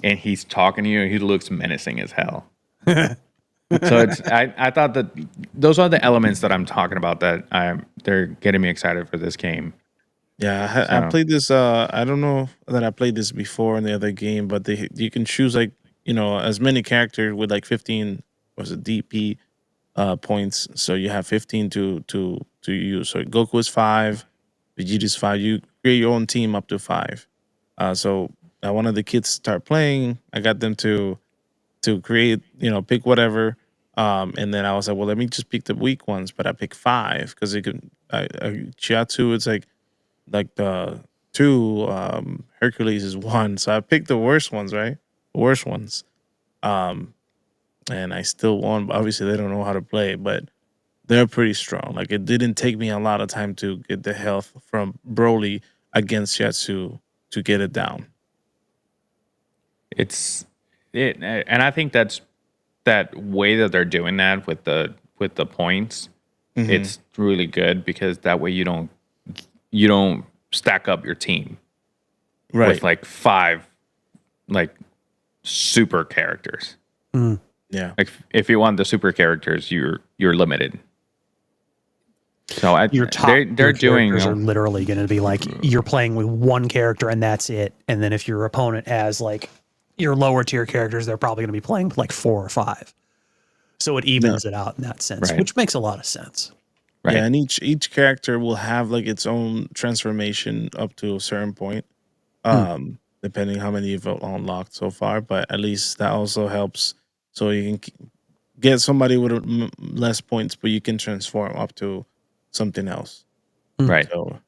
and he's talking to you and he looks menacing as hell. So I thought that those are the elements that I'm talking about that they're getting me excited for this game. Yeah, I played this. I don't know that I played this before in the other game, but you can choose like as many characters with like 15 DP points. So you have 15 to use. So Goku is 5, Vegeta's 5. You create your own team up to 5. So one of the kids start playing. I got them to create, pick whatever. And then I was like, well, let me just pick the weak ones, but I picked 5 because it could. Chiatsu, it's like the 2. Hercules is 1. So I picked the worst ones, right? The worst ones. And I still won. Obviously, they don't know how to play, but they're pretty strong. Like, it didn't take me a lot of time to get the health from Broly against Chiatsu to get it down. And I think that's that way that they're doing that with the points. Mm-hmm. It's really good because that way you don't stack up your team with like 5 like super characters. Mm. Yeah, like if you want the super characters, you're limited. So your top they're doing are literally going to be like you're playing with one character and that's it. And then if your opponent has like your lower tier characters, they're probably going to be playing with like 4 or 5. So it evens it out in that sense, which makes a lot of sense. Right. Yeah, and each character will have like its own transformation up to a certain point, depending how many you've unlocked so far. But at least that also helps, so you can get somebody with less points, but you can transform up to something else. Right. So,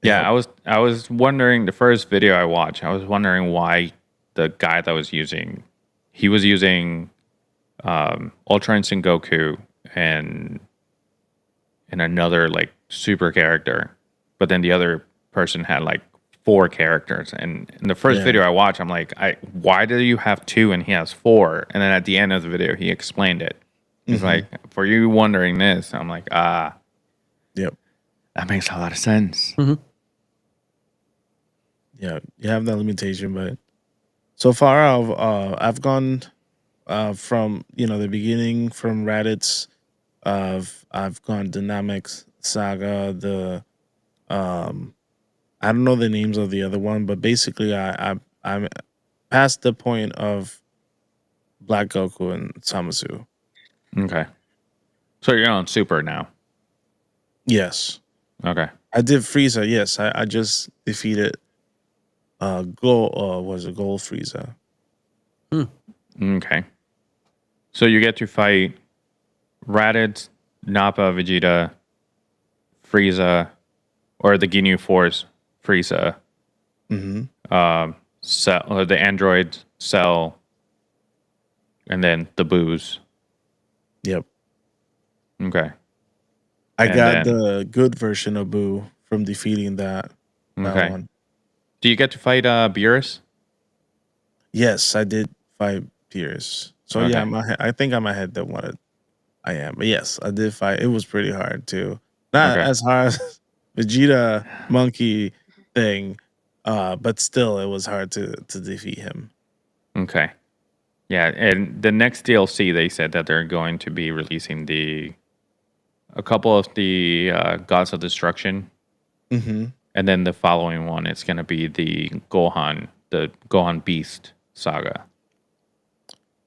yeah, I was wondering, the first video I watched, I was wondering why the guy that was using, he was using Ultra Instinct Goku and another like super character, but then the other person had like 4 characters. And in the first video I watched, I'm like, why do you have 2 and he has 4? And then at the end of the video, he explained it. He's like, for you wondering this, I'm like, yep, that makes a lot of sense. Mm-hmm. Yeah, you have that limitation, but so far I've gone from the beginning, from Raditz. I've gone Dynamics, Saga, I don't know the names of the other one, but basically I'm past the point of Black Goku and Samasu. Okay. So you're on Super now. Yes. Okay. I did Frieza. Yes, I just defeated Gold Frieza. Okay. So you get to fight Raditz, Nappa, Vegeta, Frieza, or the Ginyu Force, Frieza, Cell, or the android Cell, and then the Boos. Yep. Okay. I And got then- the good version of Boo from defeating that Okay. one. Do you get to fight Beerus? Yes, I did fight Pierce. So Okay. yeah, I think I'm ahead than what I am. But yes, I did fight. It was pretty hard too. Not Okay. as hard as Vegeta monkey thing, but still it was hard to defeat him. Okay. Yeah, and the next DLC, they said that they're going to be releasing a couple of the Gods of Destruction, Mm-hmm. and then the following one is going to be the Gohan Beast saga.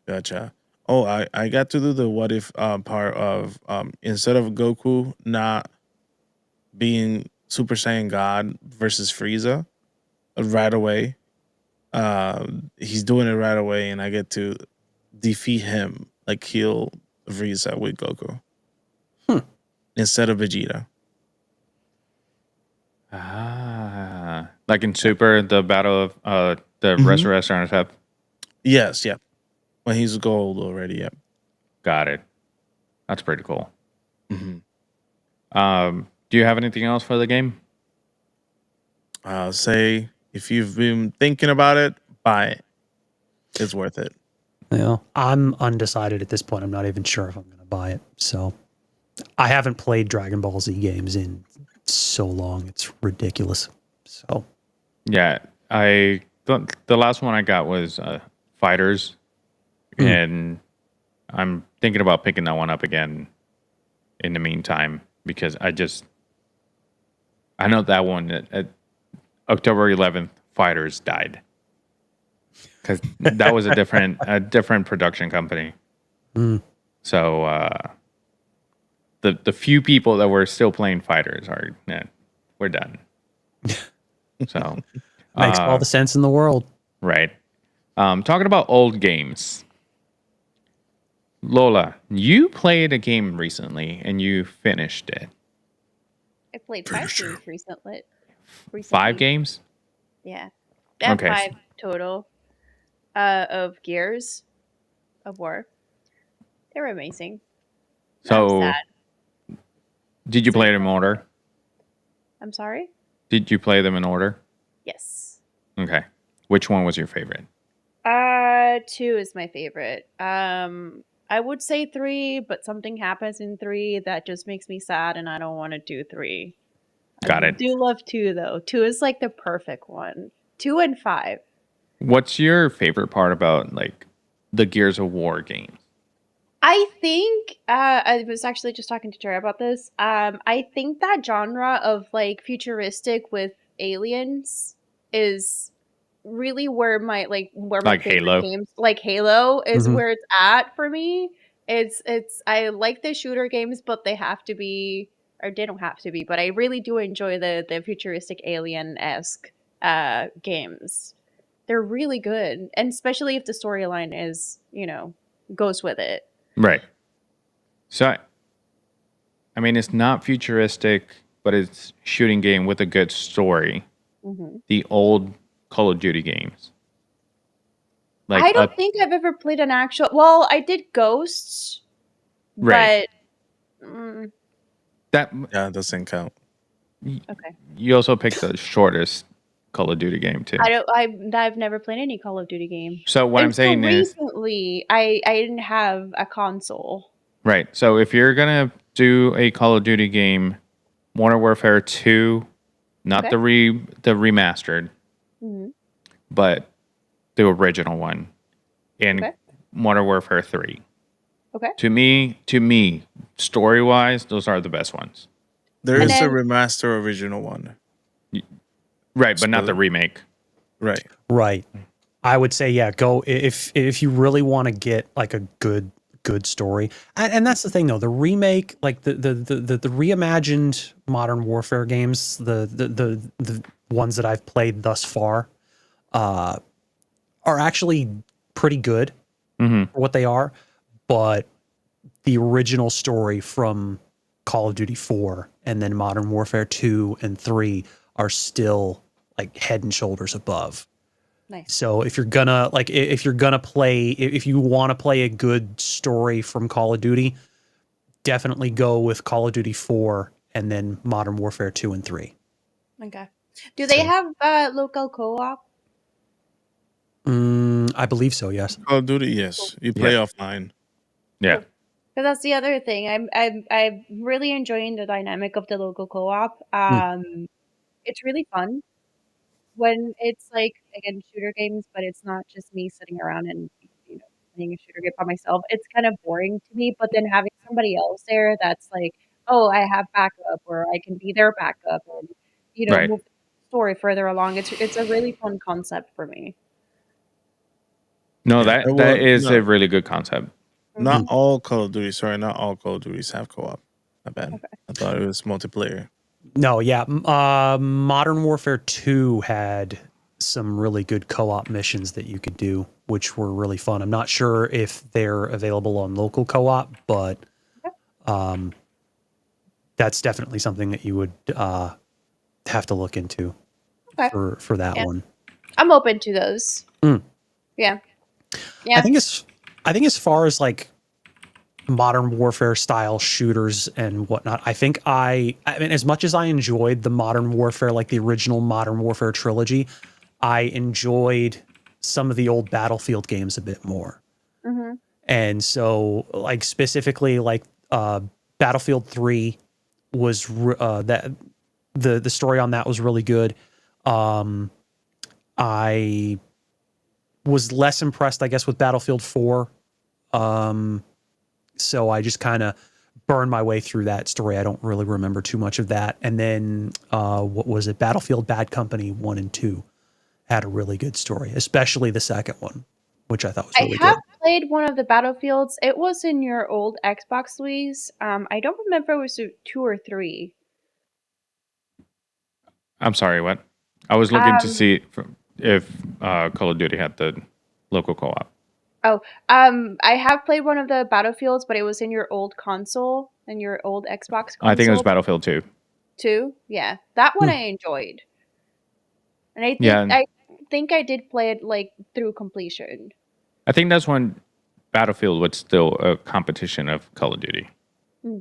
Gotcha. Oh, I got to do the what if part of instead of Goku not being Super Saiyan God versus Frieza right away. He's doing it right away, and I get to defeat him, like kill Frieza with Goku instead of Vegeta. Like in Super, the battle of the Resurrection on top. Yes, yep. When he's gold already, yep. Got it. That's pretty cool. Mm-hmm. Do you have anything else for the game? I'll say if you've been thinking about it, buy it. It's worth it. Yeah, I'm undecided at this point. I'm not even sure if I'm going to buy it. So I haven't played Dragon Ball Z games in so long. It's ridiculous. So Yeah, the last one I got was Fighters, and I'm thinking about picking that one up again in the meantime because I know that one at October 11th, Fighters died because that was a different production company. So the few people that were still playing Fighters we're done. So makes all the sense in the world. right. Talking about old games. Lola, you played a game recently and you finished it. I played 5 games recently. 5 games? Yeah. I have Okay. 5 total of Gears of War. They were amazing. So, sad. did you play them in order? I'm sorry? Did you play them in order? Yes. Okay. Which one was your favorite? 2 is my favorite. I would say 3, but something happens in 3 that just makes me sad and I don't want to do 3. Got I it. do love 2 though. 2 is like the perfect one. 2 and 5. What's your favorite part about like the Gears of War games? I think I was actually just talking to Jerry about this. I think that genre of like futuristic with aliens is really where my Like favorite Halo? games like Halo is Mhm. where it's at for me. It's I like the shooter games, but they have to be, or they don't have to be, but I really do enjoy the futuristic alien-esque games. They're really good, and especially if the storyline is, goes with it. Right. So, I mean, it's not futuristic, but it's shooting game with a good story. Mm-hmm. The old Call of Duty games. Like I don't think I've ever played an actual. Well, I did Ghosts, Right. but that Yeah, it doesn't count. okay. you also picked the shortest Call of Duty game too. I've never played any Call of Duty game. So what I'm Until saying is, recently, I didn't have a console. right. So if you're gonna do a Call of Duty game, Modern Warfare 2, not Okay. the remastered, Mhm. but the original one, and Okay. Modern Warfare 3. Okay. To me, story wise, those are the best ones. There And is a then- remaster original one. Right, but not the Spoiler. remake. Right. Right. I would say, yeah, go if you really want to get like a good good story. And that's the thing, though. The remake, like the reimagined Modern Warfare games, the ones that I've played thus far, are actually pretty good Mm-hmm. for what they are. But the original story from Call of Duty 4 and then Modern Warfare 2 and 3 are still like head and shoulders above. Nice. So if you're gonna if you want to play a good story from Call of Duty, definitely go with Call of Duty 4 and then Modern Warfare 2 and 3. Okay. Do they So- have local co-op? I believe so, yes. Call of Duty, yes. You play offline. Yeah. Because that's the other thing. I'm really enjoying the dynamic of the local co-op. It's really fun when it's like, again, shooter games, but it's not just me sitting around and playing a shooter game by myself. It's kind of boring to me. But then having somebody else there that's like, oh, I have backup, or I can be their backup, and Right. move the story further along. It's a really fun concept for me. No, Yeah, that is no, a really good concept. not Mhm. all Call of Duty. Sorry, not all Call of Duties have co-op. My bad. Okay. I thought it was multiplayer. No, yeah. Modern Warfare 2 had some really good co-op missions that you could do, which were really fun. I'm not sure if they're available on local co-op, but that's definitely something that you would have to look into Okay. for that Yeah. one. I'm open to those. Mm. Yeah. I Yeah. think as far as like Modern Warfare style shooters and whatnot, I mean, as much as I enjoyed the Modern Warfare, like the original Modern Warfare trilogy, I enjoyed some of the old Battlefield games a bit more. hmm And so, like specifically, like Battlefield 3 was that the story on that was really good. I was less impressed, I guess, with Battlefield 4. So I just kind of burned my way through that story. I don't really remember too much of that. And then what was it? Battlefield Bad Company 1 and 2 had a really good story, especially the second one, which I thought was I really have good. played one of the Battlefields. It was in your old Xbox, Louise. I don't remember if it was 2 or 3. I'm sorry, what? I was looking to Um, see if Call of Duty had the local co-op. I have played one of the Battlefields, but it was in your old console, in your old Xbox console. I think it was Battlefield 2. too. Yeah, that one Hmm. I enjoyed, and I think Yeah. I did play it like through completion. I think that's when Battlefield was still a competition of Call of Duty. Hmm.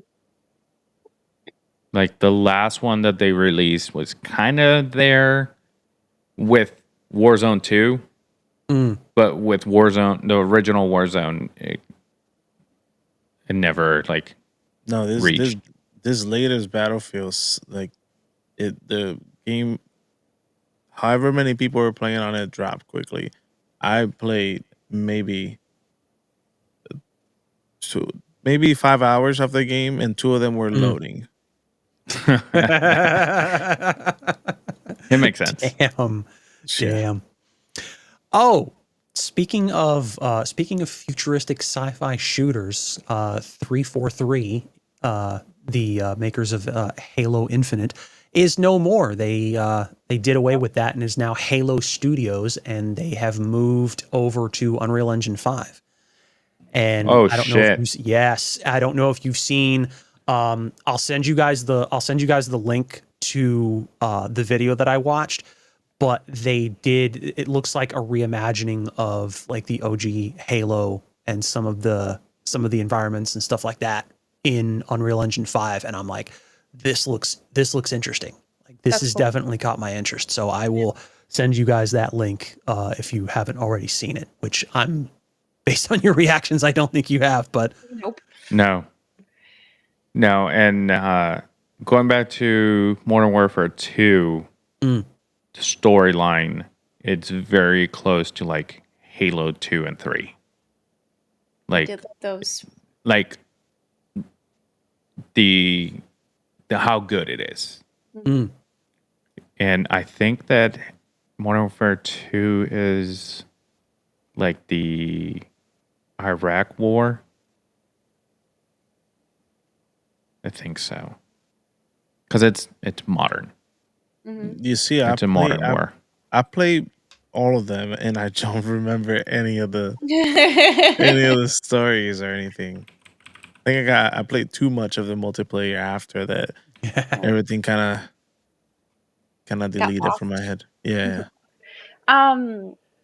Like the last one that they released was kind of there with Warzone 2, but with Warzone, the original Warzone, it never like No, reached. this latest Battlefield's like the game. However many people were playing on it dropped quickly. I played maybe maybe 5 hours of the game, and 2 of them were loading. It makes sense. Damn. Yeah. Damn. Oh, speaking of futuristic sci-fi shooters, 343, the makers of Halo Infinite, is no more. They did away with that and is now Halo Studios, and they have moved over to Unreal Engine 5. And Oh, I don't know if shit. yes, I don't know if you've seen. I'll send you guys the link to the video that I watched. But they did. It looks like a reimagining of like the OG Halo and some of the environments and stuff like that in Unreal Engine 5. And I'm like, this looks interesting. Like this That's has cool. definitely caught my interest. So I will send you guys that link if you haven't already seen it. Which I'm based on your reactions, I don't think you have. But Nope. No. And going back to Modern Warfare 2, the storyline, it's very close to like Halo 2 and 3. Like Did those? like the how good it is. Mm. And I think that Modern Warfare 2 is like the Iraq War I think so. Because it's modern. You see, It's a modern war. I played all of them, and I don't remember any of the stories or anything. I think I played too much of the multiplayer after that. Everything kind of deleted from my head. Yeah.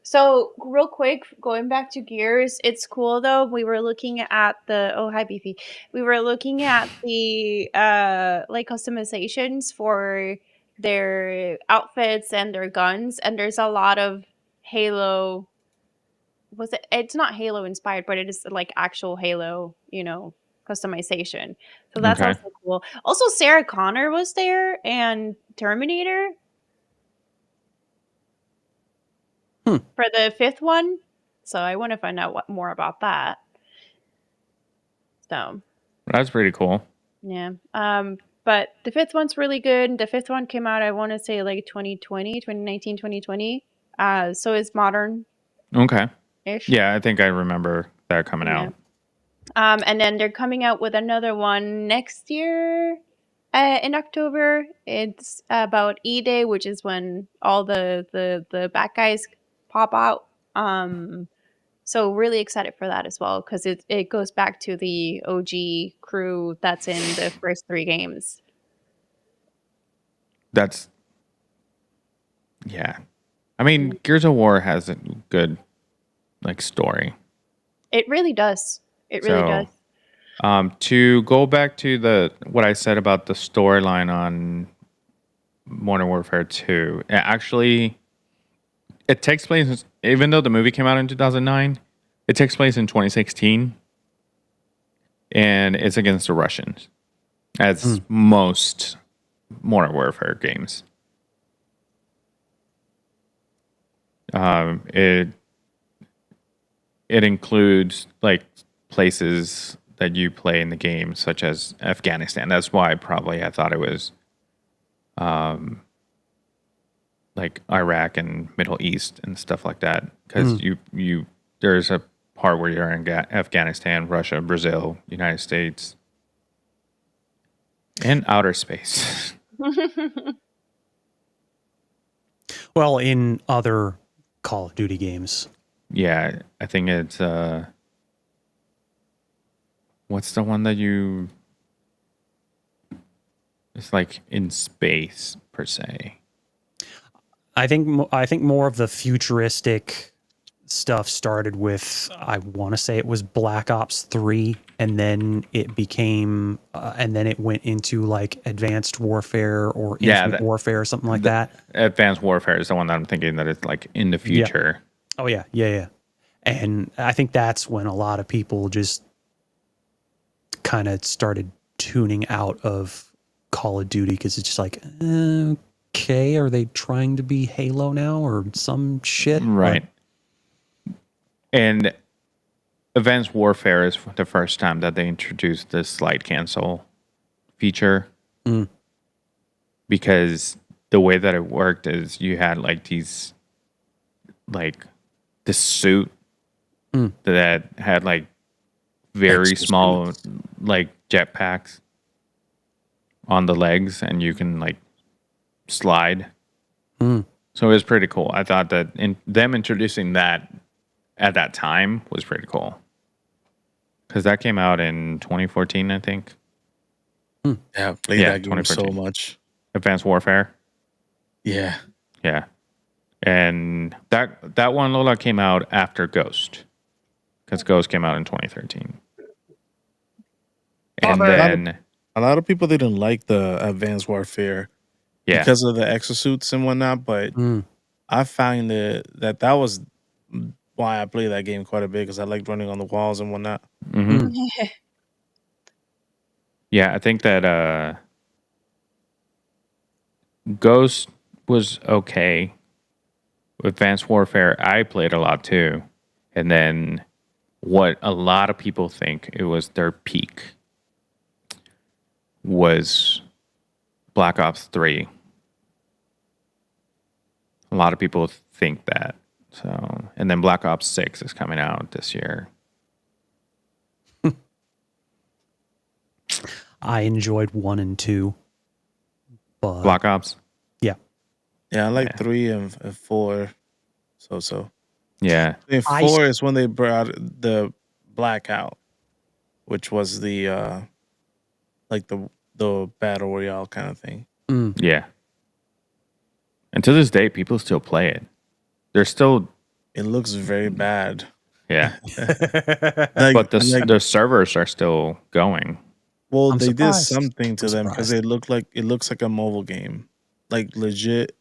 So real quick, going back to Gears, it's cool though. We were looking at the hi Beefy. We were looking at the like customizations for their outfits and their guns, and there's a lot of Halo. It's not Halo inspired, but it is like actual Halo, customization. So that's Okay. also cool. Also, Sarah Connor was there and Terminator. For the 5th one. So I want to find out more about that. So That's pretty cool. yeah. But the 5th one's really good. The 5th one came out, I want to say like 2019, 2020. So it's modern. Okay. Ish. Yeah, I think I remember that coming out. And then they're coming out with another one next year in October. It's about E-Day, which is when all the bad guys pop out. So really excited for that as well, because it goes back to the OG crew that's in the first 3 games. Yeah. I mean, Gears of War has a good story. It really does. It really does. To go back to what I said about the storyline on Modern Warfare 2, it takes place, even though the movie came out in 2009, it takes place in 2016, and it's against the Russians, as most Modern Warfare games. It includes like places that you play in the game, such as Afghanistan. That's why probably I thought it was like Iraq and Middle East and stuff like that, because there's a part where you're in Afghanistan, Russia, Brazil, United States, and outer space. Well, in other Call of Duty games. Yeah, I think it's what's the one that it's like in space per se. I think more of the futuristic stuff started with, I want to say it was Black Ops 3, and then it became and then it went into like Advanced Warfare or Infinite Warfare or something like that. Advanced Warfare is the one that I'm thinking that it's like in the future. Yeah. Oh yeah. And I think that's when a lot of people just kind of started tuning out of Call of Duty, because it's just like, okay, are they trying to be Halo now or some shit? Right. And Advanced Warfare is the first time that they introduced this slide cancel feature. Because the way that it worked is you had like this suit that had like very small like jetpacks on the legs, and you can like slide. So it was pretty cool. I thought that them introducing that at that time was pretty cool, because that came out in 2014, I think. Yeah, played that game so much. Advanced Warfare. Yeah. And that one, Lola, came out after Ghost, because Ghost came out in 2013. And then a lot of people didn't like the Advanced Warfare because of the exosuits and whatnot, but I find that was why I play that game quite a bit, because I like running on the walls and whatnot. Yeah, I think that Ghost was okay. Advanced Warfare, I played a lot too. And then what a lot of people think it was their peak was Black Ops 3. A lot of people think that. So, and then Black Ops 6 is coming out this year. I enjoyed 1 and 2, but Black Ops. Yeah, I like Yeah. 3 and 4. So. Yeah. And I 4 is when they brought the Blackout, which was the like the battle royale kind of thing. Yeah. And to this day, people still play it. They're still, It looks very bad. yeah. Like, But the servers are still going. well, I'm they did surprised. something to I'm them because surprised. it looks like a mobile game. Like legit,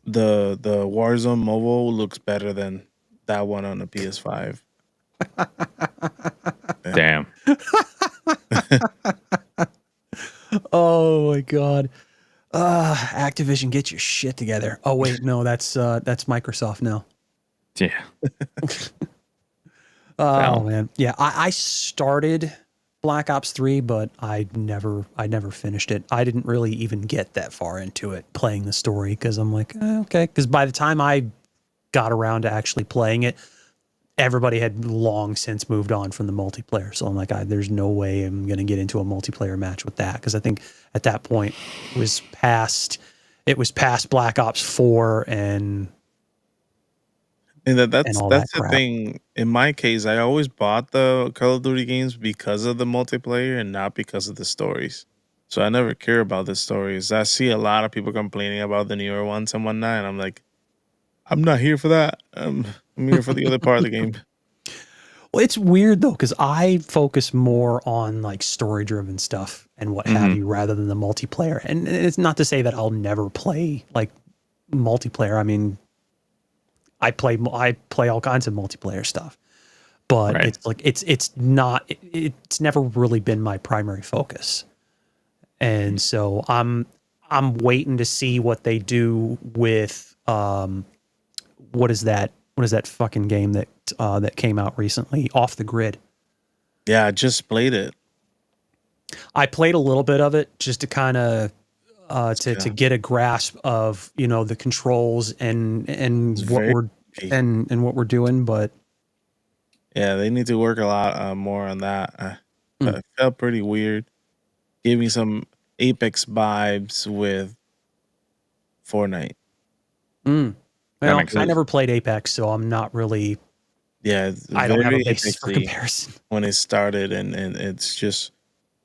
the Warzone mobile looks better than that one on the PS5. Damn. Oh my god. Activision, get your shit together. Oh wait, no, that's Microsoft now. Yeah. Oh Wow. man. Yeah, I started Black Ops 3, but I never finished it. I didn't really even get that far into it playing the story because I'm like, okay. Because by the time I got around to actually playing it, everybody had long since moved on from the multiplayer. So I'm like, there's no way I'm going to get into a multiplayer match with that. Because I think at that point it was past Black Ops 4 and that's all that the crap. thing. In my case, I always bought the Call of Duty games because of the multiplayer and not because of the stories. So I never care about the stories. I see a lot of people complaining about the newer ones and whatnot, and I'm like, I'm not here for that. I'm here for the other part of the game. Well, it's weird though, because I focus more on like story driven stuff and what have you rather than the multiplayer. And it's not to say that I'll never play like multiplayer. I mean, I play all kinds of multiplayer stuff, but Right. it's like it's never really been my primary focus. And so I'm waiting to see what they do with what is that fucking game that came out recently, Off the Grid. Yeah, I just played it. I played a little bit of it just to kind of to Yeah. get a grasp of the controls and It's what very we're tricky. and what we're doing, but Yeah, they need to work a lot more on that. But it felt pretty weird. Gave me some Apex vibes with Fortnite. well, makes I sense. never played Apex, so I'm not really. Yeah, it's I don't have a very basis for Apexy comparison. when it started, and it's just.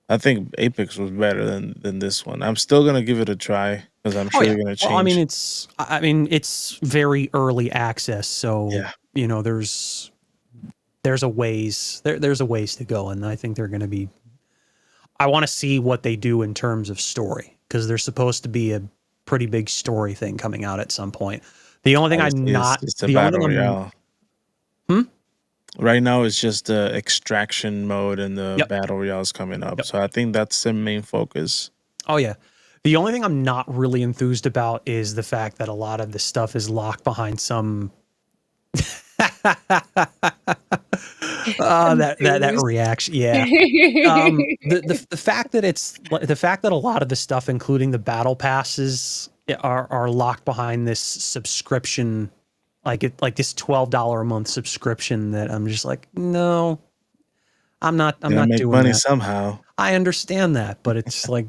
I think Apex was better than this one. I'm still gonna give it a try because I'm sure they're gonna change. Well, I mean, it's very early access, so Yeah. there's a ways there's a ways to go, and I think they're going to be. I want to see what they do in terms of story because there's supposed to be a pretty big story thing coming out at some point. The only thing It's a the only battle thing royale. Right now, it's just the extraction mode and the Yep. battle royales coming up. Yep. So I think that's the main focus. Oh yeah. The only thing I'm not really enthused about is the fact that a lot of this stuff is locked behind some that reaction. Yeah. The fact that a lot of the stuff, including the battle passes, are locked behind this subscription, like this $12 a month subscription that I'm just like, no, I'm not Make doing money that. somehow. I understand that, but it's like,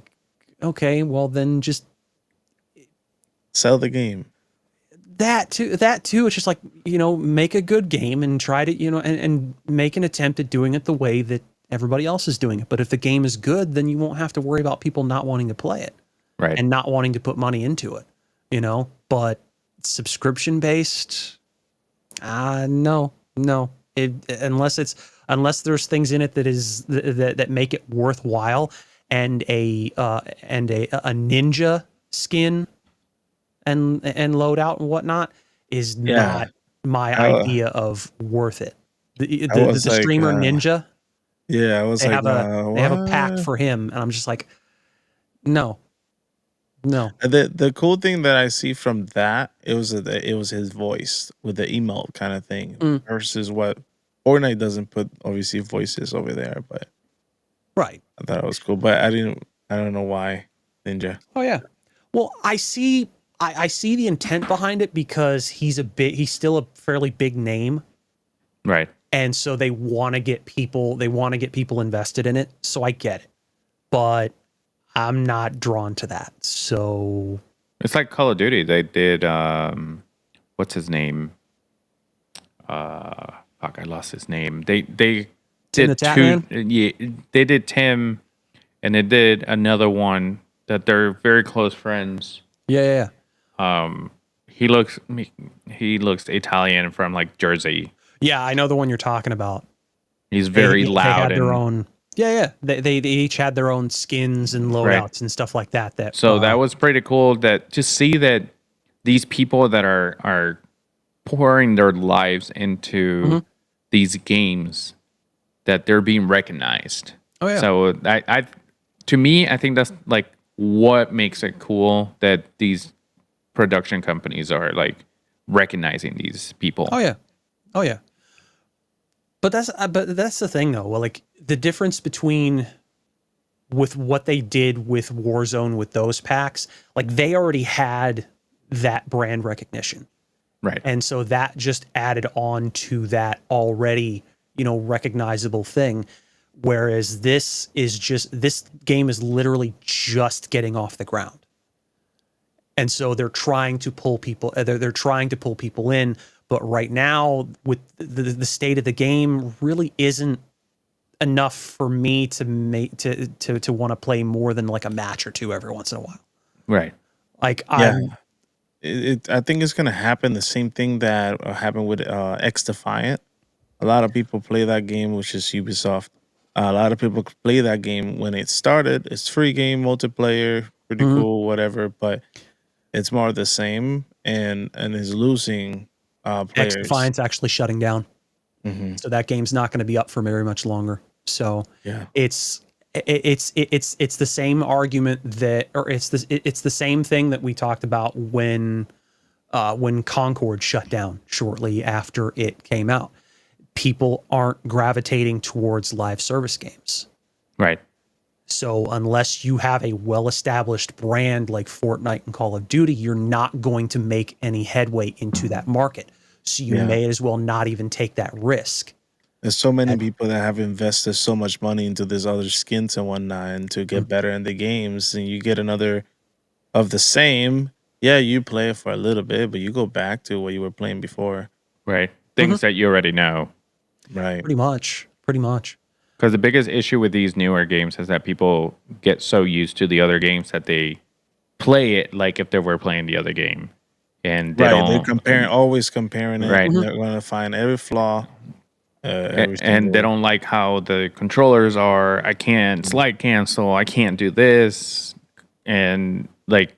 okay, well then just Sell the game. that too. It's just like, make a good game and try to, and make an attempt at doing it the way that everybody else is doing it. But if the game is good, then you won't have to worry about people not wanting to play it. Right. And not wanting to put money into it, but subscription based, no. Unless there's things in it that make it worthwhile, and a ninja skin and loadout and whatnot is not my idea of worth it. The streamer Ninja, Yeah, I was they like, have a pack for him, and I'm just like, no. The cool thing that I see from that, it was his voice with the emote kind of thing versus what Fortnite doesn't put obviously voices over there, but Right. I thought it was cool. But I don't know why Ninja. Oh yeah. Well, I see the intent behind it because he's still a fairly big name. Right. And so they want to get people invested in it. So I get it. but I'm not drawn to that. So It's like Call of Duty. They did what's his name? Fuck, I lost his name. They Tim the did Tap two. Man? Yeah, they did Tim, and they did another one that they're very close friends. yeah. He looks Italian from like Jersey. Yeah, I know the one you're talking about. He's very They loud had their and own. Yeah. They each had their own skins and loadouts Right. and stuff like that. so that was pretty cool. That to see that these people that are pouring their lives into these games, that they're being recognized. Oh, yeah. So I to me, I think that's like what makes it cool that these production companies are like recognizing these people. Oh yeah. But that's the thing though. Well, like the difference between with what they did with Warzone with those packs, like they already had that brand recognition. Right. And so that just added on to that already, recognizable thing. Whereas this game is literally just getting off the ground. And so they're trying to pull people, they're trying to pull people in. But right now, with the state of the game, really isn't enough for me to want to play more than like a match or two every once in a while. Right. Like Yeah. I think it's gonna happen the same thing that happened with X Defiant. A lot of people play that game, which is Ubisoft. A lot of people play that game when it started. It's free game, multiplayer, pretty cool, whatever. But it's more of the same, and is losing players. X Defiant's actually shutting down, so that game's not going to be up for very much longer. So Yeah. it's the same argument that, or it's the same thing that we talked about when Concord shut down shortly after it came out. People aren't gravitating towards live service games. Right. So unless you have a well-established brand like Fortnite and Call of Duty, you're not going to make any headway into that market. So you may as well not even take that risk. There's so many people that have invested so much money into this other skins and whatnot, and to get better in the games, and you get another of the same. Yeah, you play it for a little bit, but you go back to what you were playing before. Right. Things that you already know. Right. Pretty much. Because the biggest issue with these newer games is that people get so used to the other games that they play it like if they were playing the other game, and They're always comparing it. Right. They're going to find every flaw. And they don't like how the controllers are. I can't slide cancel. I can't do this, and like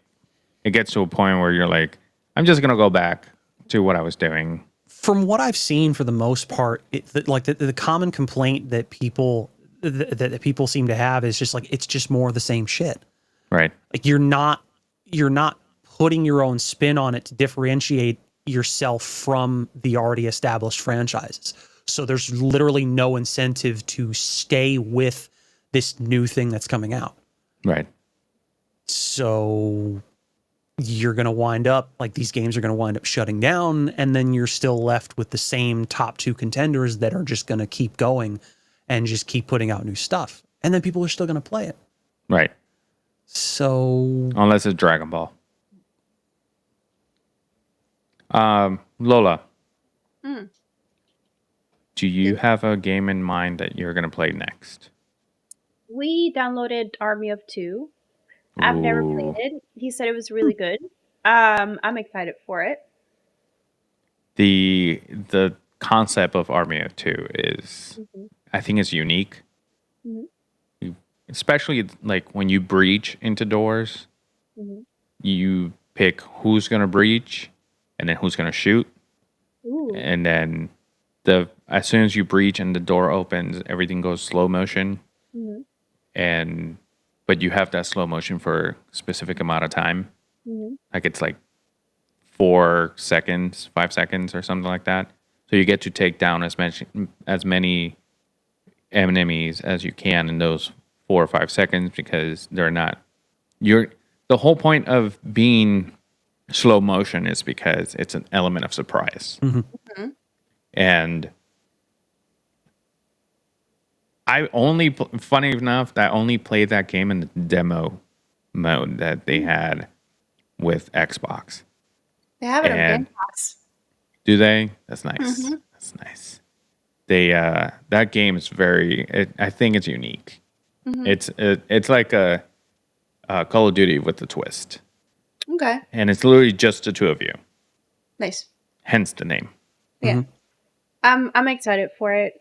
it gets to a point where you're like, I'm just gonna go back to what I was doing. From what I've seen, for the most part, the common complaint that people seem to have is just like it's just more of the same shit. Right. Like you're not putting your own spin on it to differentiate yourself from the already established franchises. So there's literally no incentive to stay with this new thing that's coming out. Right. So you're going to wind up, like these games are going to wind up shutting down, and then you're still left with the same top two contenders that are just going to keep going and just keep putting out new stuff. And then people are still going to play it. Right. So Unless it's Dragon Ball. Lola. Do you have a game in mind that you're going to play next? We downloaded Army of Two. I've never played it. He said it was really good. I'm excited for it. The concept of Army of Two is, I think, is unique. Especially like when you breach into doors, you pick who's going to breach and then who's going to shoot. Ooh. And then as soon as you breach and the door opens, everything goes slow motion. But you have that slow motion for a specific amount of time. Like it's like 4 seconds, 5 seconds or something like that. So you get to take down as many enemies as you can in those 4 or 5 seconds, because they're not, the whole point of being slow motion is because it's an element of surprise. And funny enough, I only played that game in the demo mode that they had with Xbox. They have it on And Game Pass. do they? That's nice. That's nice. They that game is I think it's unique. It's like a Call of Duty with a twist, Okay, and it's literally just the two of you. nice. Hence the name. Yeah. I'm excited for it.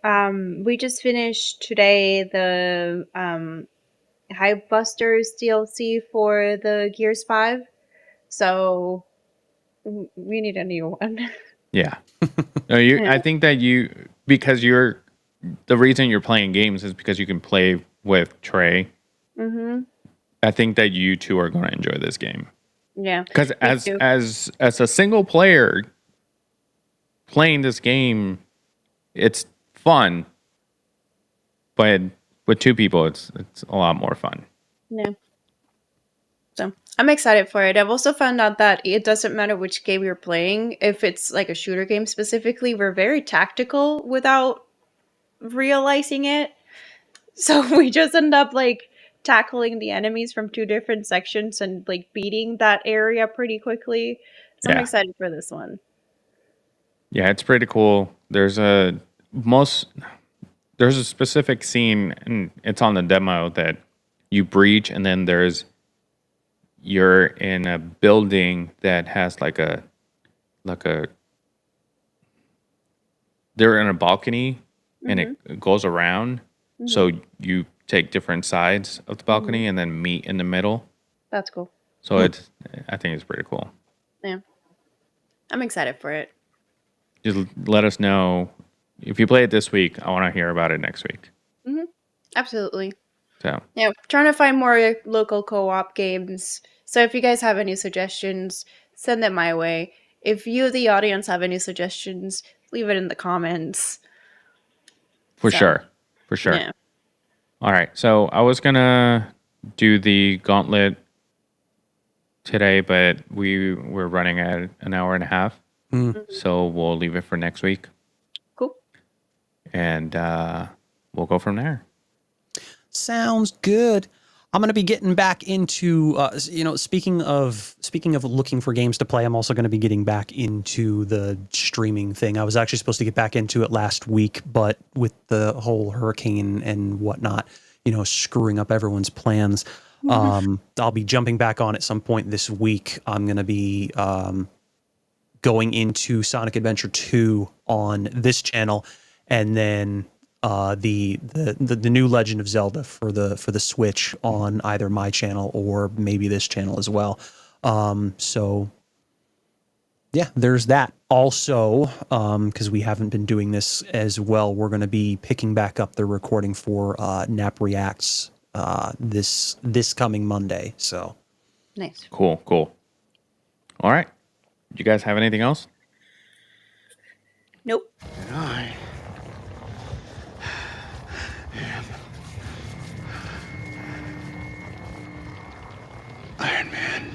We just finished today the Hype Busters DLC for the Gears 5. So we need a new one. Yeah. No, I think that because the reason you're playing games is because you can play with Trey. I think that you two are going to enjoy this game. Yeah. Because too. as a single player playing this game, it's fun, but with two people, it's a lot more fun. Yeah. So I'm excited for it. I've also found out that it doesn't matter which game you're playing. If it's like a shooter game specifically, we're very tactical without realizing it. So we just end up like tackling the enemies from two different sections and like beating that area pretty quickly. So I'm Yeah. excited for this one. Yeah, it's pretty cool. There's a specific scene, and it's on the demo, that you breach, and then you're in a building that has they're in a balcony, and it goes around. So you take different sides of the balcony and then meet in the middle. That's cool. So I think it's pretty cool. Yeah. I'm excited for it. Just let us know if you play it this week. I want to hear about it next week. Absolutely. So Yeah, trying to find more local co-op games. So if you guys have any suggestions, send them my way. If you, the audience, have any suggestions, leave it in the comments. for So, sure. Yeah. All right. So I was gonna do the gauntlet today, but we're running at an hour and a half. So we'll leave it for next week. Cool. And we'll go from there. Sounds good. I'm going to be getting back into, speaking of looking for games to play, I'm also going to be getting back into the streaming thing. I was actually supposed to get back into it last week, but with the whole hurricane and whatnot, screwing up everyone's plans, I'll be jumping back on at some point this week. I'm going to be going into Sonic Adventure 2 on this channel, and then the new Legend of Zelda for the Switch on either my channel or maybe this channel as well. So yeah, there's that. Also, because we haven't been doing this as well, we're going to be picking back up the recording for Nap Reacts this coming Monday. So Nice. Cool. All right. You guys have anything else? Nope. And I am Iron Man.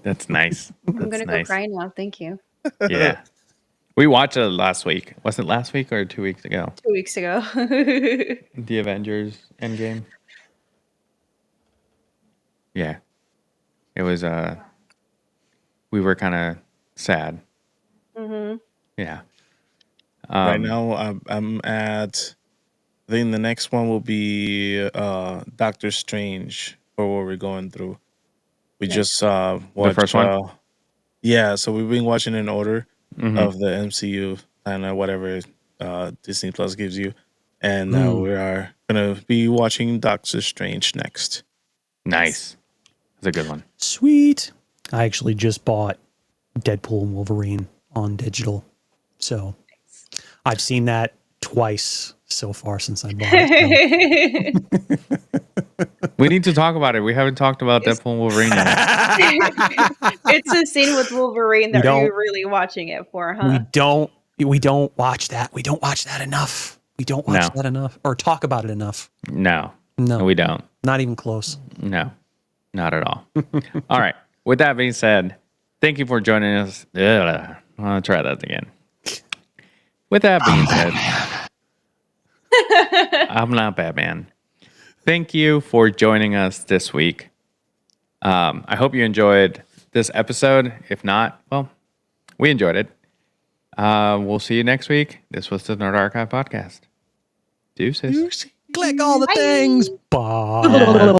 That's nice. I'm going to go cry now. Thank you. Yeah. We watched it last week. Was it last week or 2 weeks ago? 2 weeks ago. The Avengers Endgame. Yeah. It was we were kind of sad. Yeah. Right now, I'm at. I think the next one will be Doctor Strange for what we're going through. We just watched first one? Yeah, so we've been watching in order of the MCU and whatever Disney Plus gives you, and we are gonna be watching Doctor Strange next. Nice. That's a good one. sweet. I actually just bought Deadpool and Wolverine on digital, so I've seen that twice so far since I bought it. So. We need to talk about it. We haven't talked about Deadpool and Wolverine yet. It's a scene with Wolverine that don't- you're really watching it for, huh? We don't watch that. We don't watch that enough. We don't watch that enough or talk about it enough. No, No, we don't. not even close. No, not at all. All right. With that being said, thank you for joining us. I'll try that again. With that being said, I'm not Batman. Thank you for joining us this week. I hope you enjoyed this episode. If not, well, we enjoyed it. We'll see you next week. This was the Nerd Archive Podcast. Deuces. Click all the Bye. things. Bye.